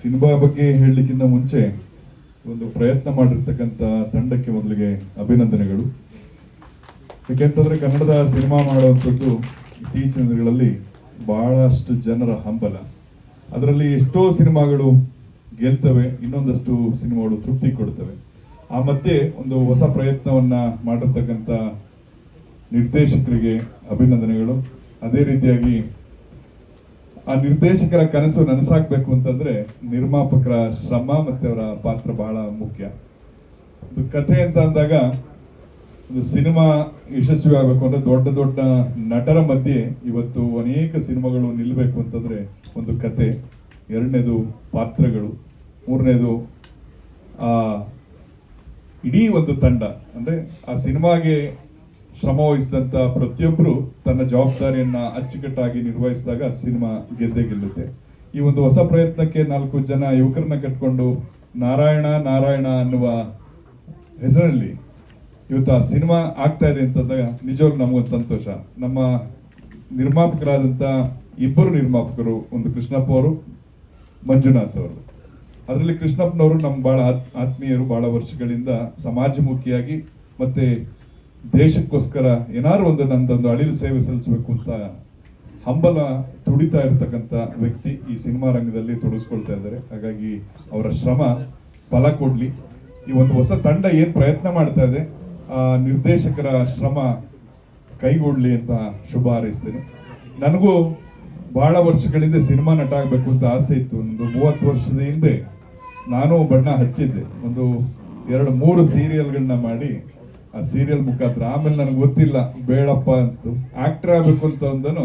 Cinema ಬಗ್ಗೆ ಹೇಳಲಿಕ್ಕಿಂತ ಮುಂಚೆ ಒಂದು ಪ್ರಯತ್ನ ಮಾಡಿರ್ತಕ್ಕಂಥ ತಂಡಕ್ಕೆ ಮೊದಲಿಗೆ ಅಭಿನಂದನೆಗಳು. ಯಾಕೆಂತಂದ್ರೆ ಕನ್ನಡದ ಸಿನಿಮಾ ಮಾಡುವಂಥದ್ದು ಇತ್ತೀಚಿನ ದಿನಗಳಲ್ಲಿ ಬಹಳಷ್ಟು ಜನರ ಹಂಬಲ. ಅದರಲ್ಲಿ ಎಷ್ಟೋ ಸಿನಿಮಾಗಳು ಗೆಲ್ತವೆ, ಇನ್ನೊಂದಷ್ಟು ಸಿನಿಮಾಗಳು ತೃಪ್ತಿ ಕೊಡ್ತವೆ. ಆ ಮಧ್ಯೆ ಒಂದು ಹೊಸ ಪ್ರಯತ್ನವನ್ನ ಮಾಡಿರ್ತಕ್ಕಂಥ ನಿರ್ದೇಶಕರಿಗೆ ಅಭಿನಂದನೆಗಳು. ಅದೇ ರೀತಿಯಾಗಿ ಆ ನಿರ್ದೇಶಕರ ಕನಸು ನನಸಾಗಬೇಕು ಅಂತಂದ್ರೆ ನಿರ್ಮಾಪಕರ ಶ್ರಮ ಮತ್ತೆ ಅವರ ಪಾತ್ರ ಬಹಳ ಮುಖ್ಯ. ಒಂದು ಕಥೆ ಅಂತ ಅಂದಾಗ ಒಂದು ಸಿನಿಮಾ ಯಶಸ್ವಿ ಆಗಬೇಕು ಅಂದ್ರೆ ದೊಡ್ಡ ದೊಡ್ಡ ನಟರ ಮಧ್ಯೆ ಇವತ್ತು ಅನೇಕ ಸಿನಿಮಾಗಳು ನಿಲ್ಲಬೇಕು ಅಂತಂದ್ರೆ ಒಂದು ಕತೆ, ಎರಡನೇದು ಪಾತ್ರಗಳು, ಮೂರನೇದು ಆ ಇಡೀ ಒಂದು ತಂಡ. ಅಂದ್ರೆ ಆ ಸಿನಿಮಾಗೆ ಶ್ರಮ ವಹಿಸಿದಂತ ಪ್ರತಿಯೊಬ್ಬರು ತನ್ನ ಜವಾಬ್ದಾರಿಯನ್ನ ಅಚ್ಚುಕಟ್ಟಾಗಿ ನಿರ್ವಹಿಸಿದಾಗ ಸಿನಿಮಾ ಗೆದ್ದೇ ಗೆಲ್ಲುತ್ತೆ. ಈ ಒಂದು ಹೊಸ ಪ್ರಯತ್ನಕ್ಕೆ 4 ಜನ ಯುವಕರನ್ನ ಕಟ್ಕೊಂಡು ನಾರಾಯಣ ನಾರಾಯಣ ಅನ್ನುವ ಹೆಸರಲ್ಲಿ ಇವತ್ತು ಆ ಸಿನಿಮಾ ಆಗ್ತಾ ಇದೆ ಅಂತಂದಾಗ ನಿಜವಾಗ್ಲೂ ನಮಗೊಂದು ಸಂತೋಷ. ನಮ್ಮ ನಿರ್ಮಾಪಕರಾದಂಥ ಇಬ್ಬರು ನಿರ್ಮಾಪಕರು, ಒಂದು ಕೃಷ್ಣಪ್ಪ ಅವರು, ಮಂಜುನಾಥ್ ಅವರು. ಅದರಲ್ಲಿ ಕೃಷ್ಣಪ್ಪನವರು ನಮ್ಗೆ ಬಹಳ ಆತ್ಮೀಯರು, ಬಹಳ ವರ್ಷಗಳಿಂದ ಸಮಾಜಮುಖಿಯಾಗಿ ಮತ್ತೆ ದೇಶಕ್ಕೋಸ್ಕರ ಏನಾದ್ರು ಒಂದು ನಂದೊಂದು ಅಳಿಲು ಸೇವೆ ಸಲ್ಲಿಸಬೇಕು ಅಂತ ಹಂಬಲ ತುಡಿತಾ ಇರತಕ್ಕಂಥ ವ್ಯಕ್ತಿ ಈ ಸಿನಿಮಾ ರಂಗದಲ್ಲಿ ತೊಡಗಿಸ್ಕೊಳ್ತಾ ಇದ್ದಾರೆ. ಹಾಗಾಗಿ ಅವರ ಶ್ರಮ ಫಲ ಕೊಡ್ಲಿ. ಈ ಒಂದು ಹೊಸ ತಂಡ ಏನ್ ಪ್ರಯತ್ನ ಮಾಡ್ತಾ ಇದೆ ಆ ನಿರ್ದೇಶಕರ ಶ್ರಮ ಕೈಗೂಡ್ಲಿ ಅಂತ ಶುಭ ಹಾರೈಸ್ತೇನೆ. ನನಗೂ ಬಹಳ ವರ್ಷಗಳಿಂದ ಸಿನಿಮಾ ನಟ ಆಗ್ಬೇಕು ಅಂತ ಆಸೆ ಇತ್ತು. ಒಂದು 30 ವರ್ಷದ ಹಿಂದೆ ನಾನು ಬಣ್ಣ ಹಚ್ಚಿದ್ದೆ. ಒಂದು 2-3 ಸೀರಿಯಲ್ಗಳನ್ನ ಮಾಡಿ ಆ ಸೀರಿಯಲ್ ಮುಖಾಂತರ. ಆಮೇಲೆ ನನಗೆ ಗೊತ್ತಿಲ್ಲ, ಬೇಡಪ್ಪ ಅನ್ಸ್ತು. ಆಕ್ಟರ್ ಆಗ್ಬೇಕು ಅಂತ ಅಂದನು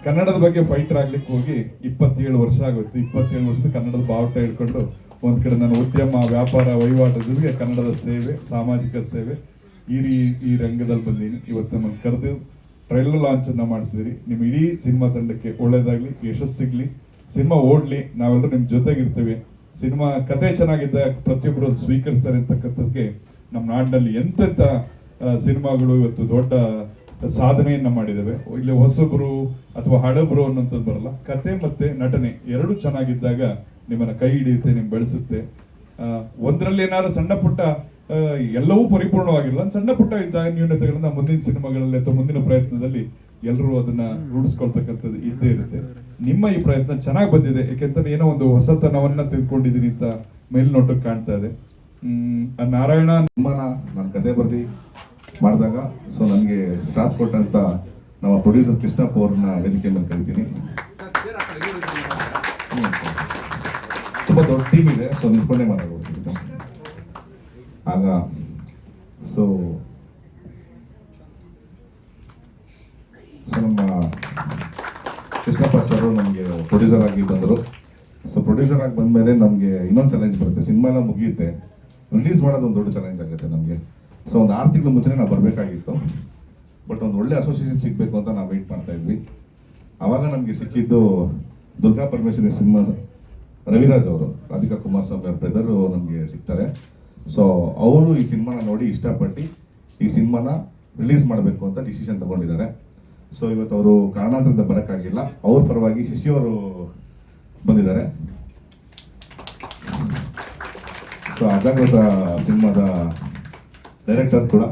ಕನ್ನಡದ ಬಗ್ಗೆ ಫೈಟರ್ ಆಗ್ಲಿಕ್ಕೆ ಹೋಗಿ 27 ವರ್ಷ ಆಗೋಯ್ತು. 27 ವರ್ಷದ ಕನ್ನಡದ ಬಾವುಟ ಹಿಡ್ಕೊಂಡು ಒಂದ್ ಕಡೆ ನನ್ನ ಉದ್ಯಮ, ವ್ಯಾಪಾರ, ವಹಿವಾಟದ ಜೊತೆಗೆ ಕನ್ನಡದ ಸೇವೆ, ಸಾಮಾಜಿಕ ಸೇವೆ ಈ ರಂಗದಲ್ಲಿ ಬಂದೀನಿ. ಇವತ್ತು ನಮ್ಮನ್ನು ಕರೆದು ಟ್ರೈಲರ್ ಲಾಂಚ್ ಅನ್ನ ಮಾಡಿಸಿದಿರಿ. ನಿಮ್ ಇಡೀ ಸಿನಿಮಾ ತಂಡಕ್ಕೆ ಒಳ್ಳೇದಾಗ್ಲಿ, ಯಶಸ್ಸು ಸಿಗ್ಲಿ, ಸಿನಿಮಾ ಓಡ್ಲಿ, ನಾವೆಲ್ಲರೂ ನಿಮ್ ಜೊತೆಗಿರ್ತೇವೆ. ಸಿನಿಮಾ ಕತೆ ಚೆನ್ನಾಗಿದ್ದ ಪ್ರತಿಯೊಬ್ಬರು ಸ್ವೀಕರಿಸ್ತಾರೆ ಅಂತಕ್ಕಂಥದ್ದಕ್ಕೆ ನಮ್ಮ ನಾಡಿನಲ್ಲಿ ಎಂತೆಂಥ ಸಿನಿಮಾಗಳು ಇವತ್ತು ದೊಡ್ಡ ಸಾಧನೆಯನ್ನ ಮಾಡಿದ್ದೇವೆ. ಇಲ್ಲಿ ಹೊಸಬ್ರು ಅಥವಾ ಹಳಬ್ರು ಅನ್ನೋಂಥದ್ದು ಬರಲ್ಲ. ಕತೆ ಮತ್ತೆ ನಟನೆ ಎರಡು ಚೆನ್ನಾಗಿದ್ದಾಗ ನಿಮ್ಮನ್ನ ಕೈ ಹಿಡಿಯುತ್ತೆ, ನಿಮ್ ಬೆಳೆಸುತ್ತೆ. ಒಂದರಲ್ಲಿ ಏನಾದ್ರು ಸಣ್ಣ ಪುಟ್ಟ ಎಲ್ಲವೂ ಪರಿಪೂರ್ಣವಾಗಿಲ್ಲ, ಸಣ್ಣ ಪುಟ್ಟ ಇದ್ದ ನ್ಯೂನತೆಗಳನ್ನ ಮುಂದಿನ ಸಿನಿಮಾಗಳಲ್ಲಿ ಅಥವಾ ಮುಂದಿನ ಪ್ರಯತ್ನದಲ್ಲಿ ಎಲ್ಲರೂ ಅದನ್ನ ರೂಢಿಸ್ಕೊಳ್ತಕ್ಕಂಥದ್ದು ಇದ್ದೇ ಇರುತ್ತೆ. ನಿಮ್ಮ ಈ ಪ್ರಯತ್ನ ಚೆನ್ನಾಗಿ ಬಂದಿದೆ. ಯಾಕೆಂತಂದ್ರೆ ಏನೋ ಒಂದು ಹೊಸತನವನ್ನ ತಿಳ್ಕೊಂಡಿದ್ದೀನಿ ಅಂತ ಮೇಲ್ನೋಟಕ್ಕೆ ಕಾಣ್ತಾ ಇದೆ. ನಾರಾಯಣ ನಾನು ಕತೆ ಬರ್ದಿ ಮಾಡಿದಾಗ ಸೊ ನನಗೆ ಸಾಥ್ ಕೊಟ್ಟಂತ ನಮ್ಮ ಪ್ರೊಡ್ಯೂಸರ್ ಕೃಷ್ಣಪ್ಪ ಅವ್ರನ್ನ ವೇದಿಕೆ ಮೇಲೆ ಕರಿತೀನಿ. ತುಂಬಾ ದೊಡ್ಡ ಟೀಮ್ ಇದೆ, ಸೊ ನಿಂತ್ಕೊಂಡೇ ಮಾತಾಡ್ಬೋದು ಆಗ. ಸೊ ನಮ್ಮ ಕೃಷ್ಣಪ್ಪ ಸರ್ ನಮಗೆ ಪ್ರೊಡ್ಯೂಸರ್ ಆಗಿ ಬಂದರು. ಸೊ ಪ್ರೊಡ್ಯೂಸರ್ ಆಗಿ ಬಂದ್ಮೇಲೆ ನಮಗೆ ಇನ್ನೊಂದು ಚಾಲೆಂಜ್ ಬರುತ್ತೆ. ಸಿನಿಮಾ ಎಲ್ಲ ಮುಗಿಯುತ್ತೆ, ರಿಲೀಸ್ ಮಾಡೋದು ಒಂದು ದೊಡ್ಡ ಚಾಲೆಂಜ್ ಆಗುತ್ತೆ ನಮಗೆ. ಸೊ ಒಂದು 6 ತಿಂಗಳ ಮುಂಚೆನೇ ನಾವು ಬರಬೇಕಾಗಿತ್ತು. ಬಟ್ ಒಂದು ಒಳ್ಳೆ ಅಸೋಸಿಯೇಷನ್ ಸಿಗಬೇಕು ಅಂತ ನಾವು ವೆಯ್ಟ್ ಮಾಡ್ತಾ ಇದ್ವಿ. ಆವಾಗ ನಮಗೆ ಸಿಕ್ಕಿದ್ದು ದುರ್ಗಾ ಪರಮೇಶ್ವರಿ ಸಿನಿಮಾ ರವಿರಾಜ್ ಅವರು, ರಾಧಿಕಾ ಕುಮಾರಸ್ವಾಮಿ ಅವ್ರ ಬ್ರದರು ನಮಗೆ ಸಿಗ್ತಾರೆ. ಸೊ ಅವರು ಈ ಸಿನಿಮಾನ ನೋಡಿ ಇಷ್ಟಪಟ್ಟು ಈ ಸಿನಿಮಾನ ರಿಲೀಸ್ ಮಾಡಬೇಕು ಅಂತ ಡಿಸಿಷನ್ ತಗೊಂಡಿದ್ದಾರೆ. ಸೊ ಇವತ್ತು ಅವರು ಕಾರಣಾಂತರದಿಂದ ಬರೋಕ್ಕಾಗಿಲ್ಲ. ಅವ್ರ ಪರವಾಗಿ ಶಶಿ ಅವರು ಬಂದಿದ್ದಾರೆ. ಸೊ ಅಜಾಗ್ರತ ಸಿನಿಮಾದ ಡೈರೆಕ್ಟರ್ ಕೂಡ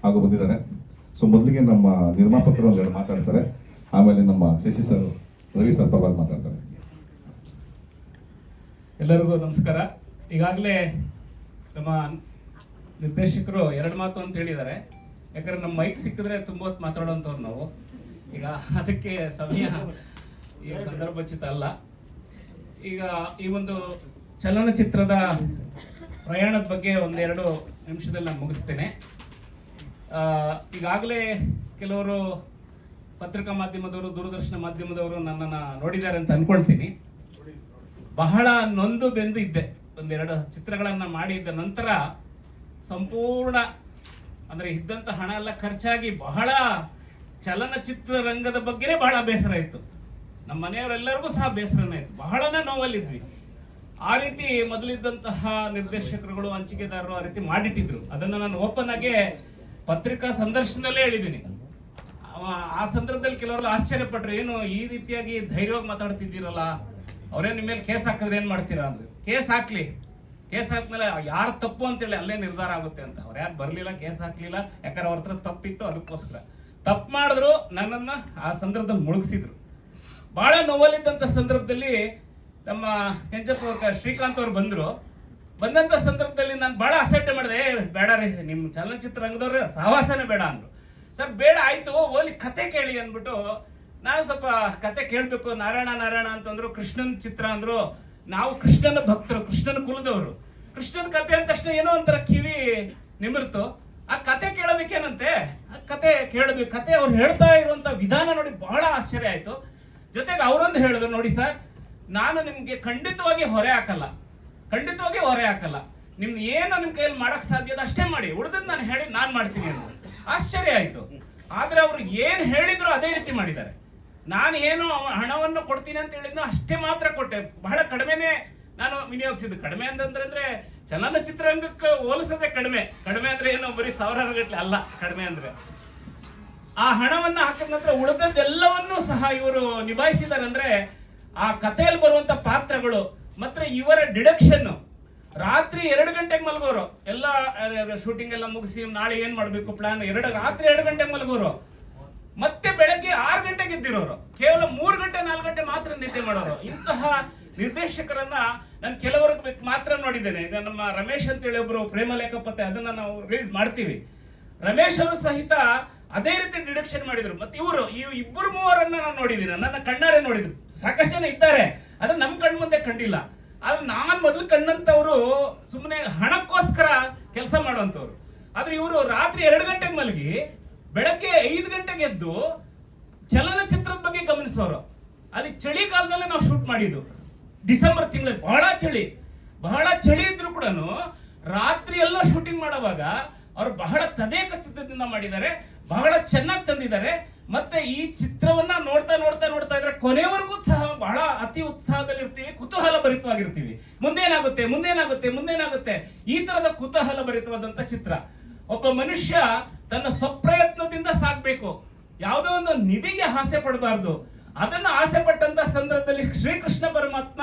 ಹಾಗೂ ಬಂದಿದ್ದಾರೆ. ಸೊ ಮೊದಲಿಗೆ ನಮ್ಮ ನಿರ್ಮಾಪಕರು ಒಂದೆರಡು ಮಾತಾಡ್ತಾರೆ, ಆಮೇಲೆ ನಮ್ಮ ಶಶಿ ಸರ್, ರವಿ ಸರ್ ಪರವಾಗಿ ಮಾತಾಡ್ತಾರೆ. ಎಲ್ಲರಿಗೂ ನಮಸ್ಕಾರ. ಈಗಾಗಲೇ ನಮ್ಮ ನಿರ್ದೇಶಕರು 2 ಮಾತು ಅಂತ ಹೇಳಿದ್ದಾರೆ. ಯಾಕಂದ್ರೆ ನಮ್ಮ ಮೈಕ್ ಸಿಕ್ಕಿದ್ರೆ ತುಂಬ ಹೊತ್ತು ಮಾತಾಡೋಂಥವ್ರು ನಾವು. ಈಗ ಅದಕ್ಕೆ ಸಮಯ ಈ ಸಂದರ್ಭೋಚಿತ ಅಲ್ಲ. ಈಗ ಈ ಒಂದು ಚಲನಚಿತ್ರದ ಪ್ರಯಾಣದ ಬಗ್ಗೆ 1-2 ನಿಮಿಷದಲ್ಲಿ ನಾನು ಮುಗಿಸ್ತೇನೆ. ಈಗಾಗಲೇ ಕೆಲವರು ಪತ್ರಿಕಾ ಮಾಧ್ಯಮದವರು, ದೂರದರ್ಶನ ಮಾಧ್ಯಮದವರು ನನ್ನನ್ನು ನೋಡಿದ್ದಾರೆ ಅಂತ ಅನ್ಕೊಳ್ತೀನಿ. ಬಹಳ ನೊಂದು ಬೆಂದು ಇದ್ದೆ. 1-2 ಚಿತ್ರಗಳನ್ನು ಮಾಡಿದ್ದ ನಂತರ ಸಂಪೂರ್ಣ ಅಂದ್ರೆ ಇದ್ದಂತ ಹಣ ಎಲ್ಲ ಖರ್ಚಾಗಿ ಬಹಳ ಚಲನಚಿತ್ರ ರಂಗದ ಬಗ್ಗೆನೇ ಬಹಳ ಬೇಸರ ಇತ್ತು. ನಮ್ಮ ಮನೆಯವರೆಲ್ಲರಿಗೂ ಸಹ ಬೇಸರನೇ ಇತ್ತು. ಬಹಳನೇ ನೋವಲ್ಲಿದ್ವಿ. ಆ ರೀತಿ ಮೊದಲಿದ್ದಂತಹ ನಿರ್ದೇಶಕರುಗಳು, ಹಂಚಿಕೆದಾರರು ಆ ರೀತಿ ಮಾಡಿಟ್ಟಿದ್ರು. ಅದನ್ನು ನಾನು ಓಪನ್ ಆಗಿ ಪತ್ರಿಕಾ ಸಂದರ್ಶನದಲ್ಲೇ ಹೇಳಿದ್ದೀನಿ. ಆ ಸಂದರ್ಭದಲ್ಲಿ ಕೆಲವರೆಲ್ಲ ಆಶ್ಚರ್ಯಪಟ್ರು, ಏನು ಈ ರೀತಿಯಾಗಿ ಧೈರ್ಯವಾಗಿ ಮಾತಾಡ್ತಿದ್ದೀರಲ್ಲ, ಅವರೇ ನಿಮ್ಮ ಮೇಲೆ ಕೇಸ್ ಹಾಕಿದ್ರೆ ಏನ್ ಮಾಡ್ತೀರಾ ಅಂದ್ರೆ, ಕೇಸ್ ಹಾಕ್ಲಿ, ಕೇಸ್ ಹಾಕ್ಮೇಲೆ ಯಾರ ತಪ್ಪು ಅಂತೇಳಿ ಅಲ್ಲೇ ನಿರ್ಧಾರ ಆಗುತ್ತೆ ಅಂತ. ಅವ್ರು ಯಾರು ಬರ್ಲಿಲ್ಲ, ಕೇಸ್ ಹಾಕ್ಲಿಲ್ಲ, ಯಾಕಂದ್ರೆ ಅವ್ರ ಹತ್ರ ತಪ್ಪಿತ್ತು, ಅದಕ್ಕೋಸ್ಕರ ತಪ್ಪು ಮಾಡಿದ್ರು. ನನ್ನನ್ನ ಆ ಸಂದರ್ಭದಲ್ಲಿ ಮುಳುಗಿಸಿದ್ರು. ಬಹಳ ನೋವಲ್ಲಿದ್ದಂಥ ಸಂದರ್ಭದಲ್ಲಿ ನಮ್ಮ ಕೆಂಚಪ್ಪ ಶ್ರೀಕಾಂತ್ ಅವ್ರು ಬಂದಂತ ಸಂದರ್ಭದಲ್ಲಿ ನಾನು ಬಹಳ ಅಸಡ್ಡೆ ಮಾಡಿದೆ. ಬೇಡ ರೀ, ನಿಮ್ಮ ಚಲನಚಿತ್ರ ರಂಗದವ್ರೆ ಸಹವಾಸನೇ ಬೇಡ ಅಂದ್ರು. ಸರ್ ಬೇಡ ಆಯ್ತು, ಓಲಿ ಕತೆ ಕೇಳಿ ಅಂದ್ಬಿಟ್ಟು ನಾನು ಸ್ವಲ್ಪ ಕತೆ ಕೇಳಬೇಕು. ನಾರಾಯಣ ಅಂತಂದ್ರು, ಕೃಷ್ಣನ್ ಚಿತ್ರ ಅಂದ್ರು. ನಾವು ಕೃಷ್ಣನ ಭಕ್ತರು, ಕೃಷ್ಣನ ಕುಲದವರು. ಕೃಷ್ಣನ ಕತೆ ಅಂದ ತಕ್ಷಣ ಏನೋ ಒಂಥರ ಕಿವಿ ನಿಮಿರ್ತು. ಆ ಕತೆ ಕೇಳೋದಕ್ಕೇನಂತೆ, ಆ ಕತೆ ಕೇಳಬೇಕು. ಕತೆ ಅವ್ರು ಹೇಳ್ತಾ ಇರುವಂತ ವಿಧಾನ ನೋಡಿ ಬಹಳ ಆಶ್ಚರ್ಯ ಆಯ್ತು. ಜೊತೆಗೆ ಅವರೊಂದು ಹೇಳಿದ್ರು, ನೋಡಿ ಸರ್, ನಾನು ನಿಮ್ಗೆ ಖಂಡಿತವಾಗಿ ಹೊರೆ ಹಾಕಲ್ಲ, ನಿಮ್ದು ಏನು ನಿಮ್ ಕೈಯಲ್ಲಿ ಮಾಡಕ್ ಸಾಧ್ಯ ಅಷ್ಟೇ ಮಾಡಿ, ಉಳಿದದ್ದು ನಾನು ಹೇಳಿ ನಾನು ಮಾಡ್ತೀನಿ ಅಂತ. ಆಶ್ಚರ್ಯ ಆಯ್ತು. ಆದ್ರೆ ಅವ್ರು ಏನ್ ಹೇಳಿದ್ರು ಅದೇ ರೀತಿ ಮಾಡಿದ್ದಾರೆ. ನಾನು ಏನು ಹಣವನ್ನು ಕೊಡ್ತೀನಿ ಅಂತ ಹೇಳಿದ್ನು ಅಷ್ಟೇ ಮಾತ್ರ ಕೊಟ್ಟೆ. ಬಹಳ ಕಡಿಮೆನೆ ನಾನು ವಿನಿಯೋಗಿಸಿದ್ದು. ಕಡಿಮೆ ಅಂತಂದ್ರೆ ಚಲನಚಿತ್ರರಂಗಕ್ಕೆ ಹೋಲಿಸದೆ ಕಡಿಮೆ ಅಂದ್ರೆ ಏನು ಬರೀ ಸಾವಿರಾರು ಗಟ್ಟಲೆ ಅಲ್ಲ. ಕಡಿಮೆ ಅಂದ್ರೆ ಆ ಹಣವನ್ನ ಹಾಕಿದ ನಂತರ ಉಳಿದದ್ದೆಲ್ಲವನ್ನೂ ಸಹ ಇವರು ನಿಭಾಯಿಸಿದ್ದಾರೆ. ಅಂದ್ರೆ ಆ ಕಥೆಯಲ್ಲಿ ಬರುವಂತ ಪಾತ್ರಗಳು ಮತ್ತೆ ಇವರ ಡಿಡಕ್ಷನ್. ರಾತ್ರಿ 2 ಗಂಟೆಗೆ ಮಲಗೋರು, ಎಲ್ಲ ಶೂಟಿಂಗ್ ಎಲ್ಲ ಮುಗಿಸಿ ನಾಳೆ ಏನ್ ಮಾಡ್ಬೇಕು ಪ್ಲಾನ್, ರಾತ್ರಿ 2 ಗಂಟೆಗೆ ಮಲಗೋರು, ಮತ್ತೆ ಬೆಳಗ್ಗೆ 6 ಗಂಟೆಗೆ ಎದ್ದಿರೋರು, ಕೇವಲ 3 ಗಂಟೆ 4 ಗಂಟೆ ಮಾತ್ರ ನಿದ್ದೆ ಮಾಡೋರು. ಇಂತಹ ನಿರ್ದೇಶಕರನ್ನ ನಾನು ಕೆಲವರಿಗೆ ಮಾತ್ರ ನೋಡಿದ್ದೇನೆ. ಈಗ ನಮ್ಮ ರಮೇಶ್ ಅಂತೇಳಿ ಒಬ್ರು ಪ್ರೇಮಲೇಖ ಪತ್ತೆ, ಅದನ್ನ ನಾವು ರಿಲೀಸ್ ಮಾಡ್ತೀವಿ. ರಮೇಶ್ ಅವರು ಸಹಿತ ಅದೇ ರೀತಿ ಡಿಡಕ್ಷನ್ ಮಾಡಿದ್ರು. ಮತ್ತೆ ಈ ಇಬ್ಬರು ಮೂವರನ್ನ ನಾನು ನೋಡಿದ್ದೀನಿ, ನನ್ನ ಕಣ್ಣಾರೆ ನೋಡಿದ್ರು. ಸಾಕಷ್ಟು ಜನ ಇದ್ದಾರೆ, ಆದ್ರೆ ನಮ್ ಕಣ್ ಮುಂದೆ ಕಂಡಿಲ್ಲ. ಆದ್ರೆ ನಾನ್ ಮೊದಲು ಕಂಡಂತವ್ರು ಸುಮ್ಮನೆ ಹಣಕ್ಕೋಸ್ಕರ ಕೆಲಸ ಮಾಡುವಂತವ್ರು. ಆದ್ರೆ ಇವರು ರಾತ್ರಿ 2 ಗಂಟೆಗೆ ಮಲಗಿ ಬೆಳಗ್ಗೆ 5 ಗಂಟೆಗೆ ಎದ್ದು ಚಲನಚಿತ್ರದ ಬಗ್ಗೆ ಗಮನಿಸೋರು. ಅಲ್ಲಿ ಚಳಿಗಾಲದಲ್ಲೇ ನಾವು ಶೂಟ್ ಮಾಡಿದ್ದು, ಡಿಸೆಂಬರ್ ತಿಂಗಳಲ್ಲಿ ಬಹಳ ಚಳಿ ಇದ್ರು ಕೂಡ ರಾತ್ರಿ ಎಲ್ಲ ಶೂಟಿಂಗ್ ಮಾಡುವಾಗ ಅವರು ಬಹಳ ತದೇಕಚಿತ್ತದಿಂದ ಮಾಡಿದ್ದಾರೆ, ಬಹಳ ಚೆನ್ನಾಗಿ ತಂದಿದ್ದಾರೆ. ಮತ್ತೆ ಈ ಚಿತ್ರವನ್ನ ನೋಡ್ತಾ ಇದ್ರೆ ಕೊನೆವರೆಗೂ ಸಹ ಬಹಳ ಅತಿ ಉತ್ಸಾಹದಲ್ಲಿ ಇರ್ತೀವಿ, ಕುತೂಹಲ ಭರಿತವಾಗಿರ್ತೀವಿ. ಮುಂದೇನಾಗುತ್ತೆ ಈ ತರದ ಕುತೂಹಲ ಭರಿತವಾದಂತ ಚಿತ್ರ. ಒಬ್ಬ ಮನುಷ್ಯ ತನ್ನ ಸ್ವಪ್ರಯತ್ನದಿಂದ ಸಾಕ್ಬೇಕು, ಯಾವುದೋ ಒಂದು ನಿಧಿಗೆ ಆಸೆ ಪಡಬಾರ್ದು. ಅದನ್ನ ಆಸೆ ಪಟ್ಟಂತ ಸಂದರ್ಭದಲ್ಲಿ ಶ್ರೀಕೃಷ್ಣ ಪರಮಾತ್ಮ